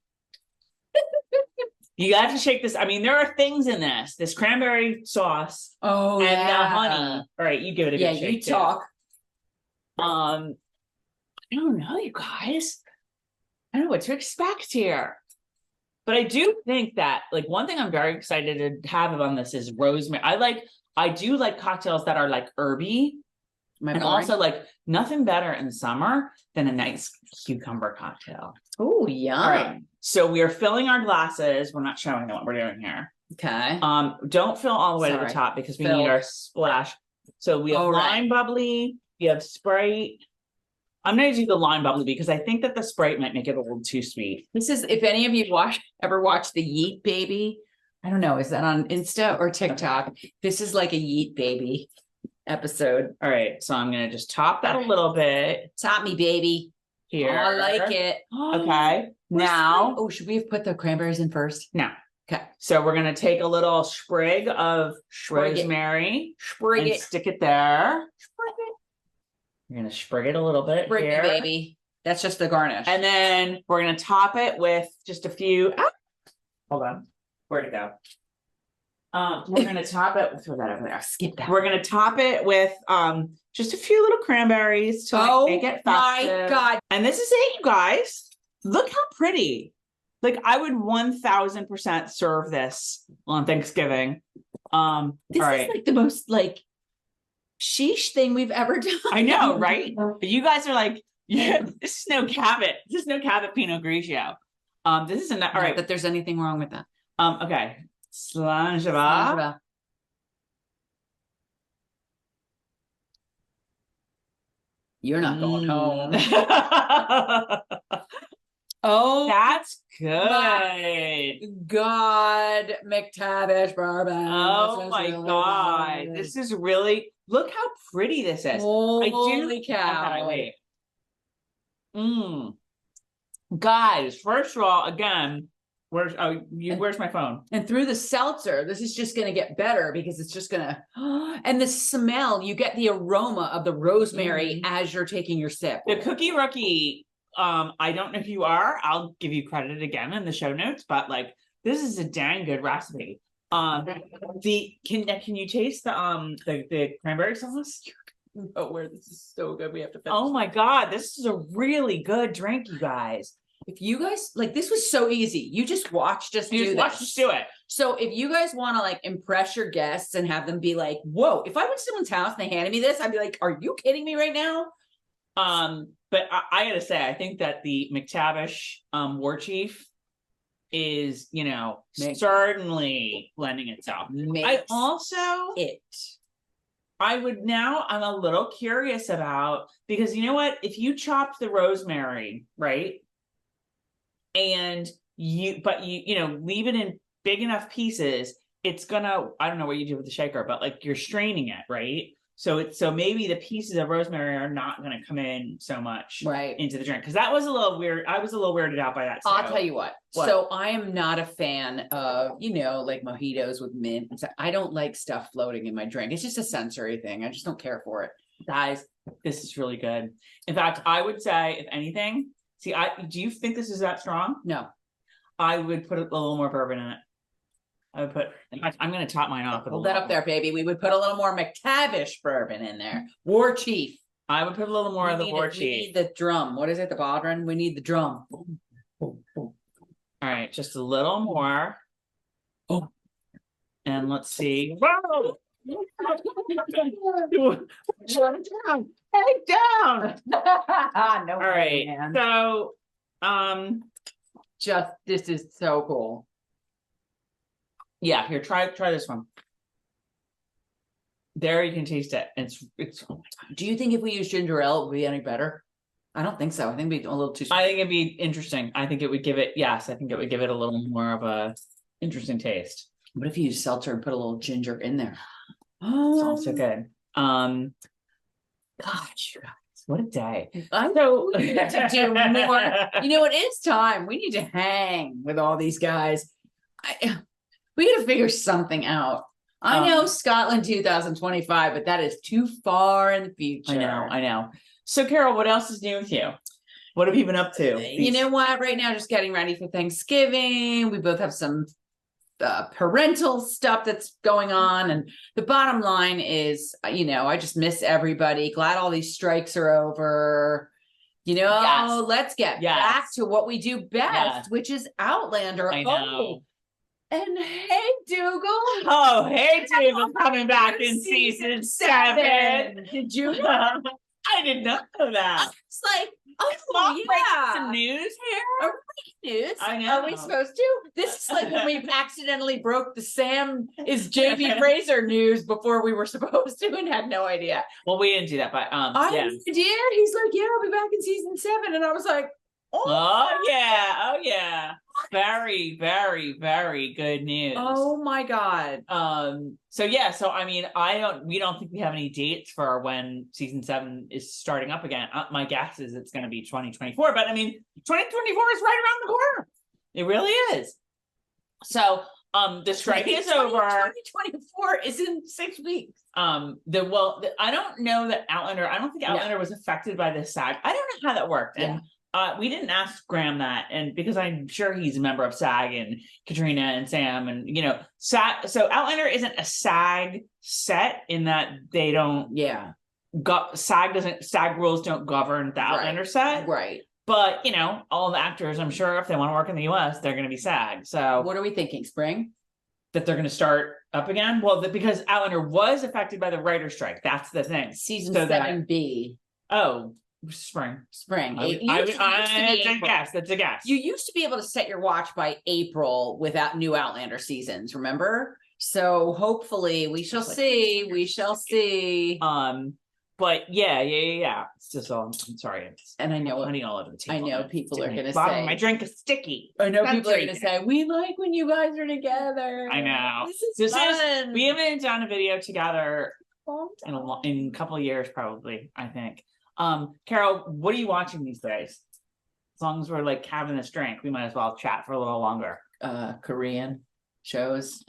You have to shake this. I mean, there are things in this cranberry sauce Oh, and yeah. the honey. All right, you give it a Yeah, good shake. you talk. I don't know, you guys. I don't know what to expect here. But I do think that like one thing I'm very excited to have on this is rosemary. I do like cocktails that are like herby. And also like nothing better in summer than a nice cucumber cocktail. Oh, yeah. All right. So we are filling our glasses. We're not showing them what we're doing here. Okay. Don't fill all the way to the top because we need our splash. So we have lime bubbly, we have Sprite. I'm gonna do the lime bubbly because I think that the Sprite might make it a little too sweet. This is, if any of you ever watched the Yeet Baby, I don't know, is that on Insta or TikTok? This is like a Yeet Baby episode. All right, so I'm gonna just top that a little bit. Top me, baby. Here. Oh, I like it. Okay. Now, oh, should we have put the cranberries in first? No. Okay. So we're gonna take a little sprig of rosemary and stick it there. We're gonna sprig it a little bit here, baby. That's just the garnish. And then we're gonna top it with just a few. Hold on, where'd it go? We're gonna top it. Throw that over there. Skip that. We're gonna top it with just a few little cranberries to make it festive. My God! And this is it, you guys. Look how pretty. Like I would 1000% serve this on Thanksgiving. This is like the most like sheesh thing we've ever done. I know, right? But you guys are like, yeah, this is no Cabot. This is no Cabot Pinot Grigio. This isn't all right. That there's anything wrong with that. Okay. Slangeva. You're not going home. Oh, that's good. God, McTavish Bourbon. Oh my God. This is really, look how pretty this is. Holy cow. Wait. Guys, first of all, again, where's my phone? And through the seltzer, this is just going to get better because it's just going to, and the smell, you get the aroma of the rosemary as you're taking your sip. The Cookie Rookie, I don't know who you are. I'll give you credit again in the show notes, but like, this is a dang good recipe. Can you taste the cranberry sauce? Oh, where this is so good. We have to finish. Oh my God, this is a really good drink, you guys. If you guys like, this was so easy. You just watched us do it. So if you guys want to like impress your guests and have them be like, whoa, if I went to someone's house and they handed me this, I'd be like, are you kidding me right now? But I gotta say, I think that the McTavish Warchief is, certainly lending itself. I'm a little curious about, because you know what, if you chopped the rosemary, right? And you leave it in big enough pieces, it's gonna, I don't know what you do with the shaker, but like you're straining it, right? So maybe the pieces of rosemary are not gonna come in so much into the drink. Because that was a little weird. I was a little weirded out by that. I'll tell you what. So I am not a fan of, like mojitos with mint. I don't like stuff floating in my drink. It's just a sensory thing. I just don't care for it. Guys, this is really good. In fact, I would say, if anything, do you think this is that strong? No. I would put a little more bourbon in it. In fact, I'm going to top mine off. Hold that up there, baby. We would put a little more McTavish bourbon in there. Warchief. I would put a little more of the Warchief. We need the drum. What is it? The baldron? We need the drum. All right, just a little more. Oh. And let's see. Whoa! Hey, down. No. All right. Man. So, this is so cool. Yeah, here, try this one. There, you can taste it. It's. Oh my God. Do you think if we use ginger ale, it would be any better? I don't think so. I think it'd be a little too. I think it'd be interesting. I think it would give it, yes, I think it would give it a little more of a interesting taste. What if you use seltzer and put a little ginger in there? It's also good. Gosh, you guys, what a day. I know we need to do more. You know, it is time. We need to hang with all these guys. We got to figure something out. I know Scotland 2025, but that is too far in the future. I know. So, Carol, what else is new with you? What have you been up to? You know what? Right now, just getting ready for Thanksgiving. We both have some parental stuff that's going on. And the bottom line is, you know, I just miss everybody. Glad all these strikes are over. You know, let's get back to what we do best, which is Outlander. I know. And hey, Dougal. Oh, hey, Dougal, coming back in season 7. Did you know? I did not know that. It's like, Some news here. News. I know. Are we supposed to? This is like when we accidentally broke the Sam is JB Fraser news before we were supposed to and had no idea. Well, we didn't do that, but I did. He's like, yeah, I'll be back in season 7, and I was like, oh yeah. Very, very, very good news. Oh my God. So I mean, we don't think we have any dates for when season 7 is starting up again. My guess is it's going to be 2024, but I mean, 2024 is right around the corner. It really is. So, the strike is over. 2024 is in 6 weeks. I don't know that Outlander, I don't think Outlander was affected by this SAG. I don't know how that worked. And we didn't ask Graham that, and because I'm sure he's a member of SAG and Katrina and Sam, and you know, SAG. So Outlander isn't a SAG set in that they don't. SAG rules don't govern the Outlander set. Right. But you know, all the actors, I'm sure, if they want to work in the US, they're going to be SAG. So what are we thinking? Spring? That they're going to start up again? Well, because Outlander was affected by the writer's strike. That's the thing. Season 7B. Spring. That's a guess. You used to be able to set your watch by April without new Outlander seasons, remember? So hopefully we shall see. But yeah. It's just I'm sorry. And I know honey all over the table. I know people are going to say my drink is sticky. I know people are going to say we like when you guys are together. I know. This is fun. We haven't done a video together in a couple of years, probably. I think. Carol, what are you watching these days? As long as we're like having this drink, we might as well chat for a little longer. Korean shows.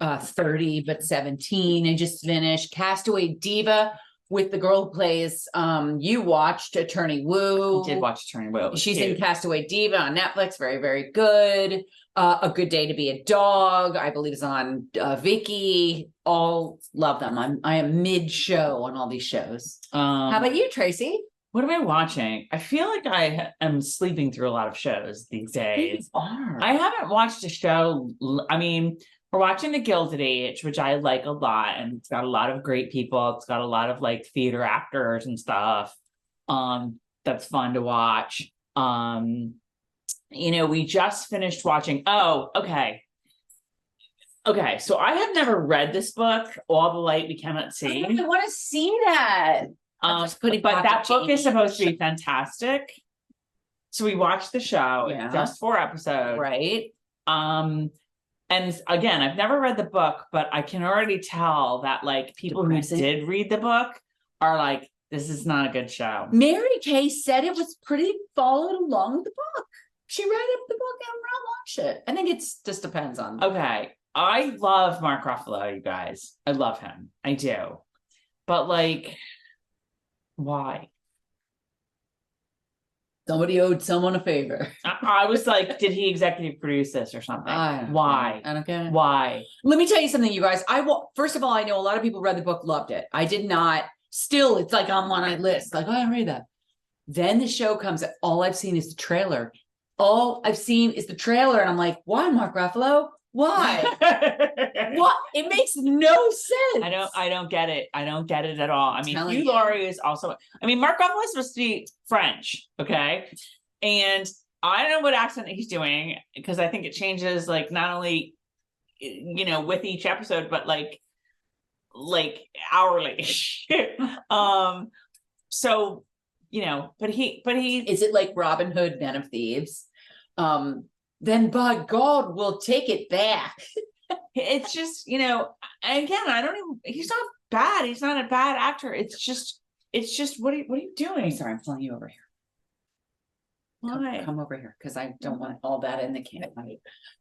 30 but 17. I just finished Castaway Diva with the girl who plays you watched Attorney Woo. I did watch Attorney Woo. She's in Castaway Diva on Netflix. Very, very good. A Good Day to Be a Dog, I believe, is on Vicky. All love them. I am mid-show on all these shows. How about you, Tracey? What am I watching? I feel like I am sleeping through a lot of shows these days. I haven't watched a show. I mean, we're watching The Gilded Age, which I like a lot, and it's got a lot of great people. It's got a lot of like theater actors and stuff. That's fun to watch. You know, we just finished watching. Okay, so I have never read this book, All the Light We Cannot See. I want to see that. But that book is supposed to be fantastic. So we watched the show. It's just 4 episodes. Right. And again, I've never read the book, but I can already tell that like people who did read the book are like, this is not a good show. Mary Kay said it was pretty followed along with the book. She read up the book and watched it. I think it just depends on. Okay. I love Mark Ruffalo, you guys. I love him. I do. But like, why? Somebody owed someone a favor. I was like, did he executive produce this or something? Why? I don't get it. Why? Let me tell you something, you guys. First of all, I know a lot of people read the book, loved it. I did not. Still, it's like on my list. Like, I read that. Then the show comes. All I've seen is the trailer. And I'm like, why, Mark Ruffalo? Why? What? It makes no sense. I don't get it. I don't get it at all. I mean, Hugh Laurie is also. I mean, Mark Ruffalo is supposed to be French, okay? And I don't know what accent he's doing because I think it changes, like not only, you know, with each episode, but like hourly. So but he Is it like Robin Hood, Men of Thieves? Then by God, we'll take it back. it's just, again, he's not bad. He's not a bad actor. It's just, what are you doing? I'm sorry, I'm pulling you over here. Why? Come over here, because I don't want all that in the camera.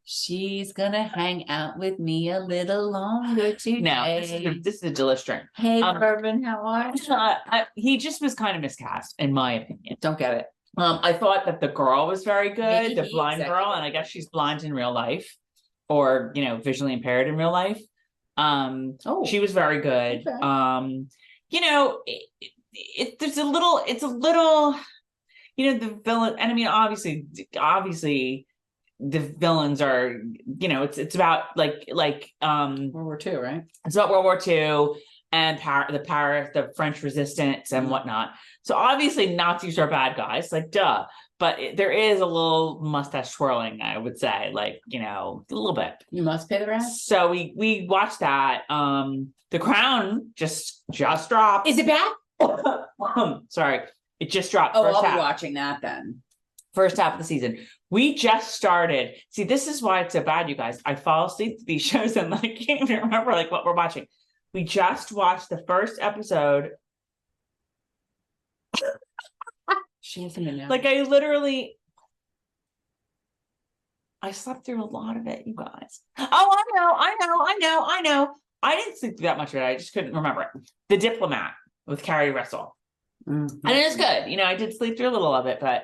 She's gonna hang out with me a little longer today. No, this is a delicious drink. Hey, Bourbon, how are you? He just was kind of miscast, in my opinion. Don't get it. I thought that the girl was very good, Maybe the blind girl, and I guess she's blind in real life, or visually impaired in real life. She was very good. Okay. It's a little. The villain, and I mean, obviously, the villains are, it's about like World War II, right? It's about World War II and the French resistance and whatnot. So obviously, Nazis are bad guys, like duh. But there is a little mustache twirling, I would say, like a little bit. You must pay the rent. So we watched that. The Crown just dropped. Is it back? Sorry. It just dropped. I'll be watching that then. First half of the season. We just started. See, this is why it's so bad, you guys. I fall asleep to these shows and I can't even remember what we're watching. We just watched the first episode. She hasn't been Like I slept through a lot of it, you guys. Oh, I know. I didn't sleep through that much of it. I just couldn't remember it. The Diplomat with Carrie Russell. Mm-hmm. And it was good. I did sleep through a little of it, but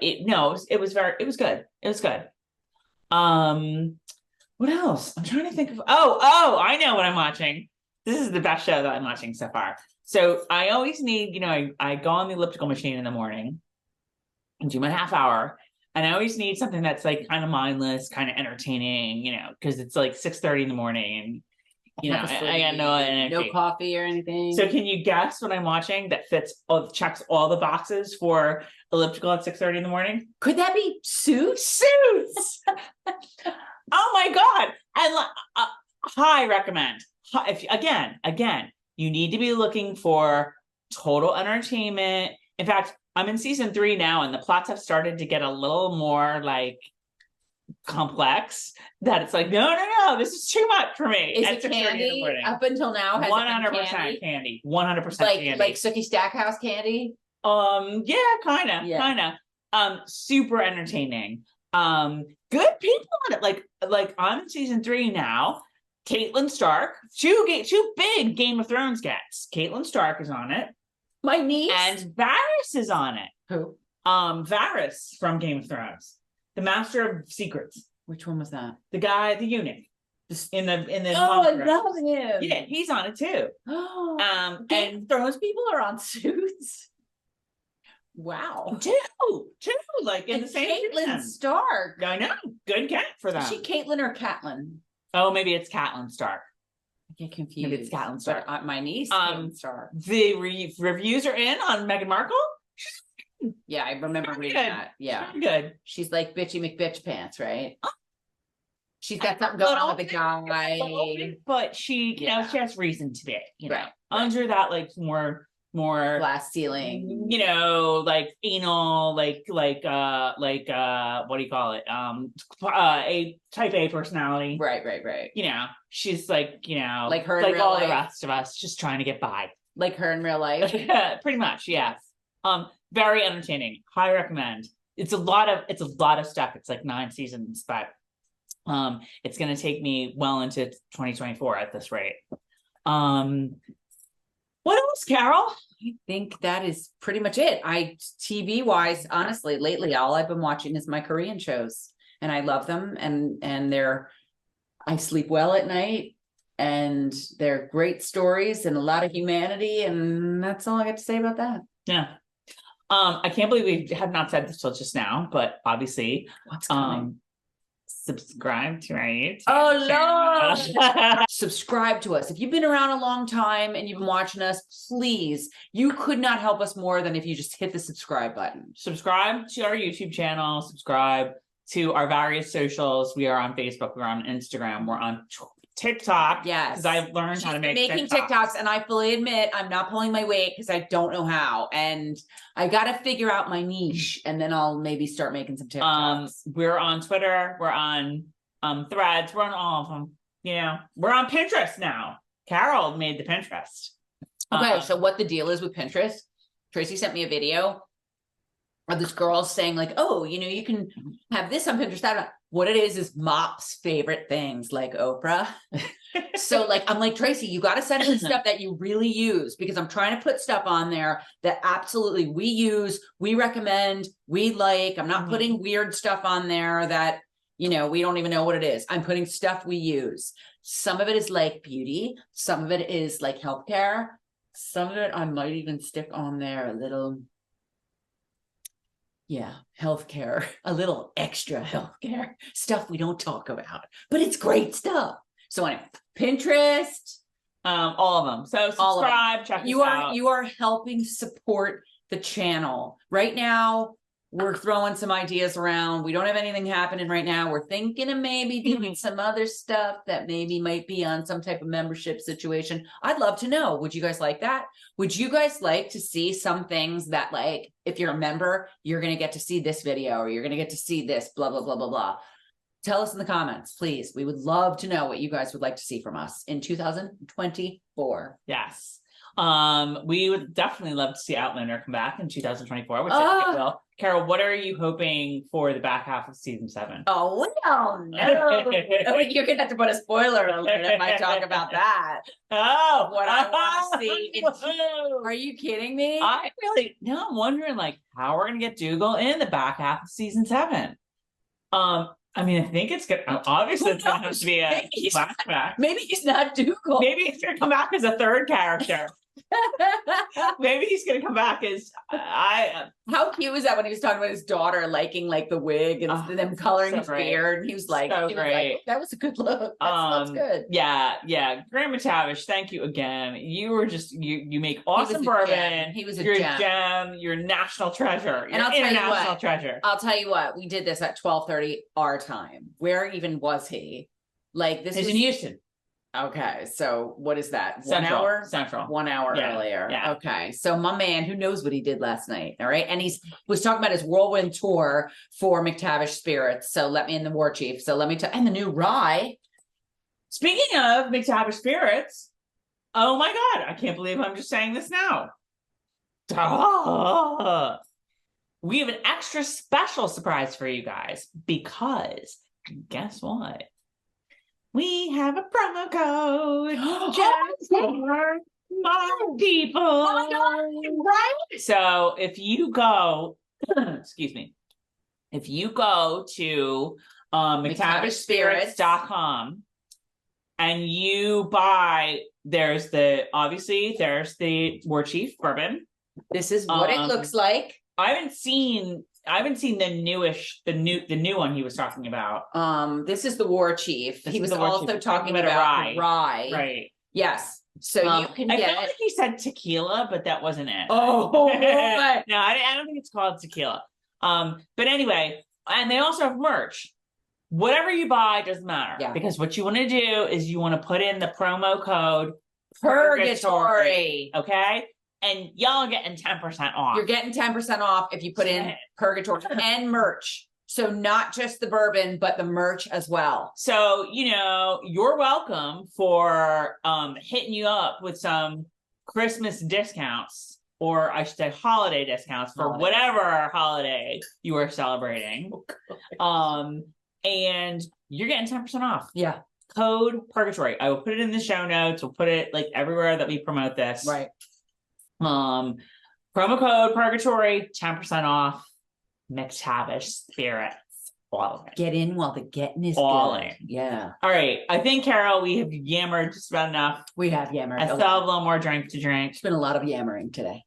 it was good. It was good. What else? I'm trying to think of, I know what I'm watching. This is the best show that I'm watching so far. So I always need, I go on the elliptical machine in the morning and do my half hour. And I always need something that's like kind of mindless, kind of entertaining, because it's like 6:30 in the morning and I got no energy. No coffee or anything. So can you guess what I'm watching that checks all the boxes for elliptical at 6:30 in the morning? Could that be Suits? Oh my God. And high recommend. If again, you need to be looking for total entertainment. In fact, I'm in season 3 now and the plots have started to get a little more like complex, that it's like no, this is too much for me. Is it candy? Up until now, has 100% candy. 100% candy. Like Sookie Stackhouse candy. Yeah, kind of. Super entertaining. Good people on it. Like I'm in season 3 now. Caitlin Stark, two big Game of Thrones gets. Caitlin Stark is on it. My niece. And Varys is on it. Who? Varys from Game of Thrones. The Master of Secrets. Which one was that? The guy, the eunuch. In the Oh, I love him. Yeah, he's on it too. Game of Thrones people are on Suits. Wow. Two, like in and the same Caitlin season. Stark. I know. Good cat for them. Is she Caitlin or Catelyn? Oh, maybe it's Catelyn Stark. I get confused. Maybe it's Catelyn Stark. But, my niece, Caitlin Stark. The reviews are in on Meghan Markle. Yeah, I remember reading that. Yeah. Good. She's like bitchy McBitch pants, right? She's got something going on with the guy. But she, she has reason to be, right. Under that, like more glass ceiling, like anal, like what do you call it? A type A personality. Right. She's like, like her, like all the rest of us, just trying to get by. Like her in real life. Pretty much, yeah. Very entertaining. High recommend. It's a lot of stuff. It's like 9 seasons, but it's gonna take me well into 2024 at this rate. What else, Carol? I think that is pretty much it. TV wise, honestly, lately all I've been watching is my Korean shows, and I love them, and I sleep well at night, and they're great stories and a lot of humanity, and that's all I got to say about that. Yeah. I can't believe we have not said this till just now, but obviously, what's coming? Subscribe to our YouTube channel. Subscribe to us. If you've been around a long time and you've been watching us, please, you could not help us more than if you just hit the subscribe button. Subscribe to our YouTube channel. Subscribe to our various socials. We are on Facebook. We're on Instagram. We're on TikTok. Yes. Because I've learned how to make making TikToks, and I fully admit I'm not pulling my weight because I don't know how. And I got to figure out my niche, and then I'll maybe start making some TikToks. We're on Twitter. We're on Threads. We're on all of them. You know, we're on Pinterest now. Carol made the Pinterest. Okay, so what the deal is with Pinterest? Tracey sent me a video of this girl saying like, oh, you know, you can have this on Pinterest. That. What it is Mop's favorite things, like Oprah. So like, I'm like, Tracey, you got to send me stuff that you really use, because I'm trying to put stuff on there that absolutely we use, we recommend, we like. I'm not putting weird stuff on there that, you know, we don't even know what it is. I'm putting stuff we use. Some of it is like beauty. Some of it is like healthcare. Some of it I might even stick on there a little, healthcare, a little extra healthcare stuff we don't talk about, but it's great stuff. So anyway, Pinterest, all of them. So subscribe, check us out. You are helping support the channel right now. We're throwing some ideas around. We don't have anything happening right now. We're thinking of maybe doing some other stuff that maybe might be on some type of membership situation. I'd love to know. Would you guys like that? Would you guys like to see some things that, like, if you're a member, you're going to get to see this video, or you're going to get to see this, blah, blah, blah, blah, blah. Tell us in the comments, please. We would love to know what you guys would like to see from us in 2024. Yes. We would definitely love to see Outlander come back in 2024, which I think it will. Carol, what are you hoping for the back half of season 7? Oh, well, no. You're gonna have to put a spoiler alert if I talk about that. Oh, what I want to see. Are you kidding me? I'm wondering, like, how we're gonna get Dougal in the back half of season 7. I mean, I think it's gonna, obviously it's gonna have to be a flashback. Maybe he's not Dougal. Maybe he's gonna come back as a third character. Maybe he's gonna come back as How cute was that when he was talking about his daughter liking like the wig and them coloring his beard? And he was like, that was a good look. That's good. Yeah. Graham McTavish, thank you again. You were just you make awesome bourbon. He was a gem. You're a national treasure. You're an international treasure. I'll tell you what, we did this at 12:30 our time. Where even was he? Like this is in Houston. Okay, so what is that? Central. 1 hour? Central. 1 hour earlier. Yeah. Okay, so my man, who knows what he did last night, all right? And was talking about his whirlwind tour for McTavish Spirits. So let me in the Warchief. So let me tell, and the new rye. Speaking of McTavish Spirits, oh my God, I can't believe I'm just saying this now. Duh. We have an extra special surprise for you guys, because guess what? We have a promo code just for my people. Oh my God, right? So if you go, excuse me, if you go to McTavishSpirits.com and you buy, there's the Warchief bourbon. This is what it looks like. I haven't seen the new one he was talking about. This is the Warchief. He was also talking about rye. Right. Yes. So you can get. I feel like he said tequila, but that wasn't it. Oh, no, I don't think it's called tequila. But anyway, and they also have merch. Whatever you buy doesn't matter, because what you want to do is you want to put in the promo code Purgatory. Okay. And y'all are getting 10% off. You're getting 10% off if you put in Purgatory and merch. So not just the bourbon, but the merch as well. So, you know, you're welcome for hitting you up with some Christmas discounts, or I should say holiday discounts for whatever holiday you are celebrating. And you're getting 10% off. Yeah. Code Purgatory. I will put it in the show notes. We'll put it like everywhere that we promote this. Right. Promo code Purgatory, 10% off. McTavish Spirits, all of it. Get in while the getting is all good. in. Yeah. All right. I think, Carol, we have yammered just about enough. We have yammered. I still have a little more drink to drink. It's been a lot of yammering today.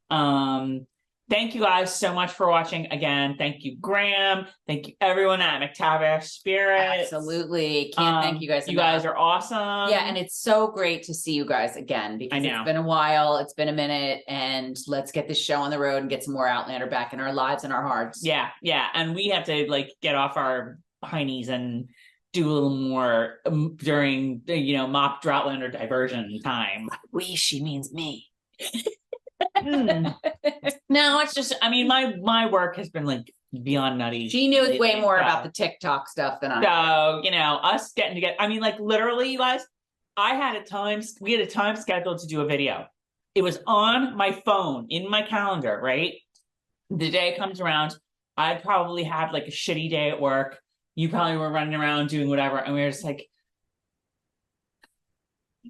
Thank you guys so much for watching. Again, thank you, Graham. Thank you, everyone at McTavish Spirits. Absolutely. Can't thank you guys enough. You guys are awesome. Yeah, and it's so great to see you guys again, because it's been a while. It's been a minute, and let's get this show on the road and get some more Outlander back in our lives and our hearts. Yeah. And we have to like get off our heinies and do a little more during the, you know, mock Droughtlander diversion time. We, she means me. No, it's just, I mean, my work has been like beyond nutty. She knows way more about the TikTok stuff than I do. So, you know, us getting together. I mean, like literally, you guys, we had a time scheduled to do a video. It was on my phone, in my calendar, right? The day comes around, I probably had like a shitty day at work. You probably were running around doing whatever. And we were just like,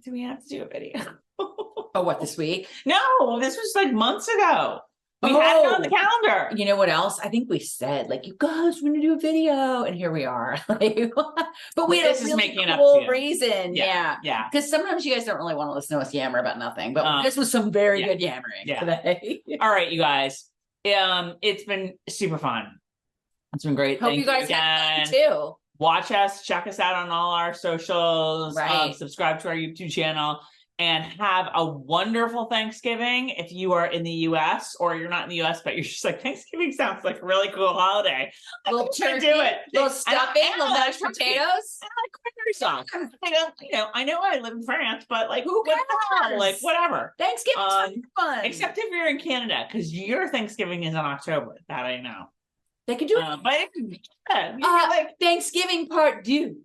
do we have to do a video? Oh, what, this week? No, this was like months ago. We had it on the calendar. You know what else? I think we said, like, you guys, we're going to do a video. And here we are. But we had a really cool reason. Yeah. Because sometimes you guys don't really want to listen to us yammer about nothing. But this was some very good yammering today. All right, you guys. It's been super fun. It's been great. Hope you guys have fun too. Watch us, check us out on all our socials, subscribe to our YouTube channel, and have a wonderful Thanksgiving if you are in the US, or you're not in the US, but you're just like, Thanksgiving sounds like a really cool holiday. Little turkey, do it. Little stuffing, little mashed potatoes. And like cranberry sauce. I know I live in France, but like, who cares? Like, whatever. Thanksgiving's fun. Except if you're in Canada, because your Thanksgiving is in October. That I know. They can do it. But like Thanksgiving part 2.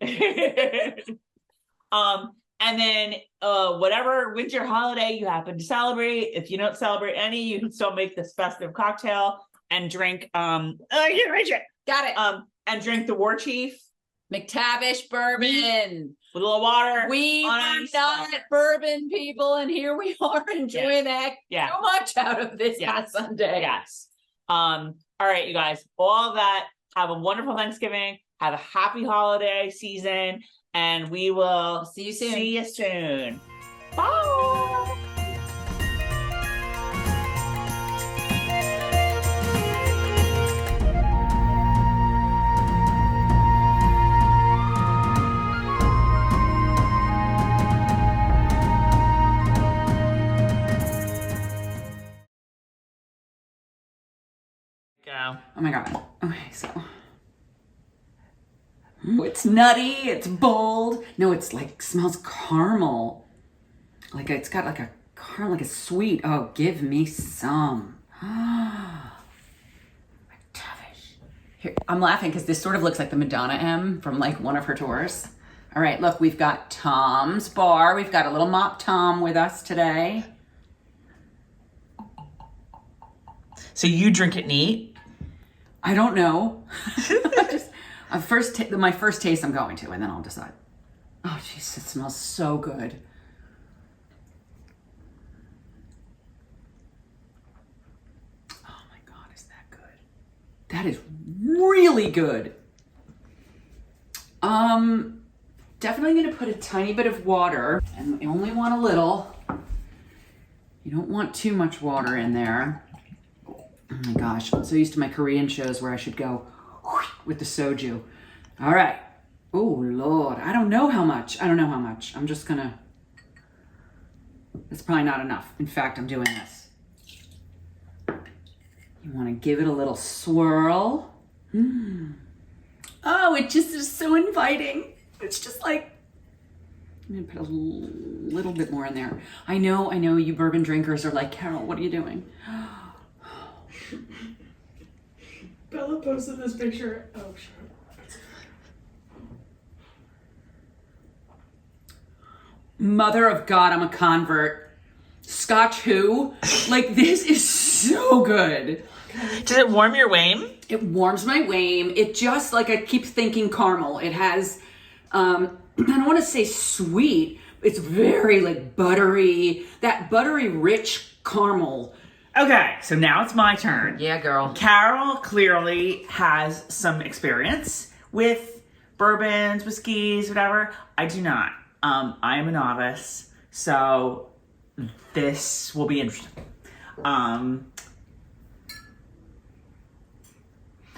And then whatever winter holiday you happen to celebrate, if you don't celebrate any, you can still make this festive cocktail and drink Got it. And drink the Warchief McTavish bourbon with a little water. We are not bourbon people, and here we are enjoying so much out of this on Sunday. Yes. All right, you guys, all that. Have a wonderful Thanksgiving. Have a happy holiday season. And we will see you soon. See you soon. Bye. Go. Oh my God. Okay, so. It's nutty, it's bold. No, it's like, smells caramel. Like it's got like a caramel, like a sweet. Oh, give me some. McTavish. Here, I'm laughing because this sort of looks like the Madonna M from like one of her tours. All right, look, we've got Tom's Bar. We've got a little Mop Tom with us today. So you drink it neat? I don't know. My first taste I'm going to, and then I'll decide. Oh, jeez, it smells so good. Oh my God, is that good? That is really good. Definitely gonna put a tiny bit of water, and you only want a little. You don't want too much water in there. Oh my gosh, I'm so used to my Korean shows where I should go with the soju. All right. Oh, Lord. I don't know how much. I'm just gonna... It's probably not enough. In fact, I'm doing this. You want to give it a little swirl. Oh, it just is so inviting. It's just like... I'm going to put a little bit more in there. I know, you bourbon drinkers are like, Carol, what are you doing? Bella posted this picture. Oh, sure. Mother of God, I'm a convert. Scotch who? Like, this is so good. Does it warm your wame? It warms my wame. It just, like, I keep thinking caramel. It has, I don't want to say sweet. It's very, like, buttery. That buttery, rich caramel. Okay, so now it's my turn. Yeah, girl. Carol clearly has some experience with bourbons, whiskeys, whatever. I do not. I am a novice, so this will be interesting.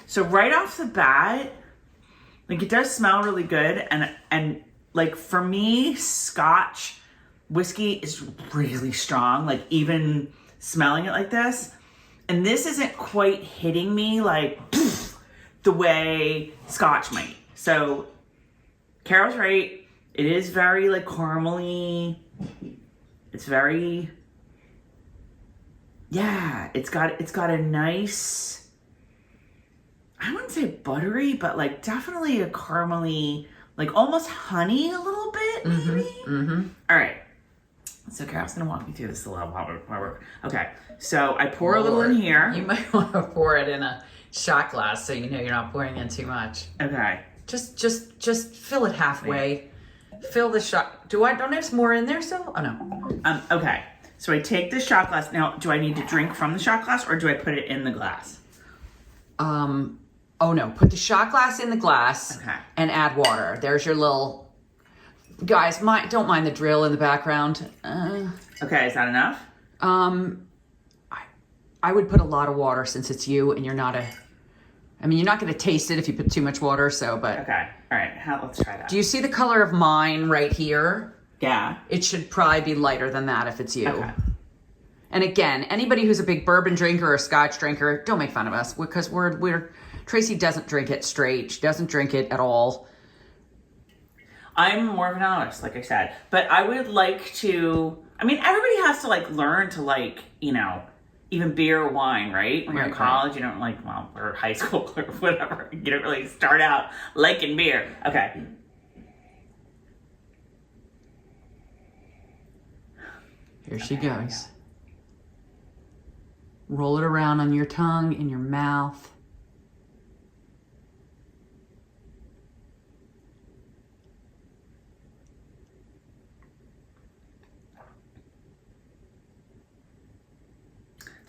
So right off the bat, like, it does smell really good, and like, for me, Scotch whiskey is really strong, like, even smelling it like this, and this isn't quite hitting me like the way Scotch might. So Carol's right. It is very like caramely. It's very, yeah. It's got a nice, I wouldn't say buttery, but like definitely a caramely, like almost honey a little bit, maybe. All right. So Carol's gonna walk me through this a little while we're okay. So I pour a little in here. You might want to pour it in a shot glass so you know you're not pouring in too much. Okay. Just fill it halfway. Fill the shot. Don't I have some more in there still? Oh no. Okay. So I take this shot glass. Now, do I need to drink from the shot glass or do I put it in the glass? Oh no. Put the shot glass in the glass. Okay. And add water. There's your little. Guys, don't mind the drill in the background. Okay, is that enough? I would put a lot of water since it's you and you're not you're not going to taste it if you put too much water, but. Okay. All right. Let's try that. Do you see the color of mine right here? Yeah. It should probably be lighter than that if it's you. Okay. And again, anybody who's a big bourbon drinker or scotch drinker, don't make fun of us because Tracey doesn't drink it straight. She doesn't drink it at all. I'm more of an novice, like I said, but I would like to, everybody has to like learn to like, even beer or wine, right? When you're in college, you don't or high school or whatever. You don't really start out liking beer. Okay. Here she goes. Roll it around on your tongue, in your mouth.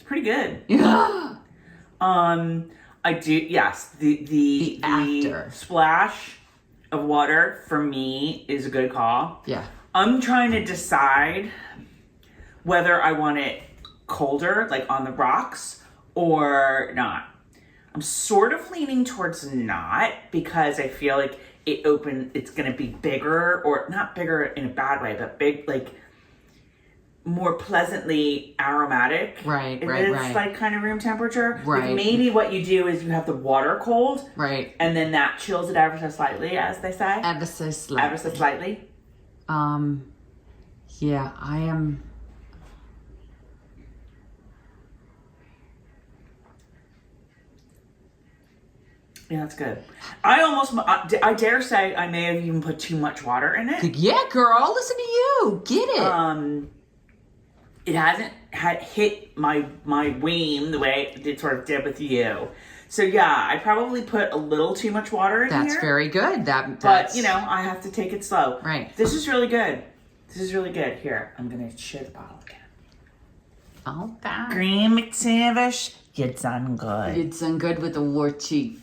Pretty good. Yeah. I do. Yes. The splash of water for me is a good call. Yeah. I'm trying to decide whether I want it colder, like on the rocks, or not. I'm sort of leaning towards not because I feel like it's going to be bigger, or not bigger in a bad way, but big, like more pleasantly aromatic. Right. It's like kind of room temperature. Right. Like maybe what you do is you have the water cold. Right. And then that chills it ever so slightly, as they say. Ever so slightly. Ever so slightly. Yeah, I am. Yeah, that's good. I dare say I may have even put too much water in it. Yeah, girl, listen to you. Get it. It hasn't hit my ween the way it sort of did with you. So yeah, I probably put a little too much water in here. That's very good. But I have to take it slow. Right. This is really good. Here, I'm gonna share the bottle again. Okay. Green McTavish, you done good. You done good with the Warchief.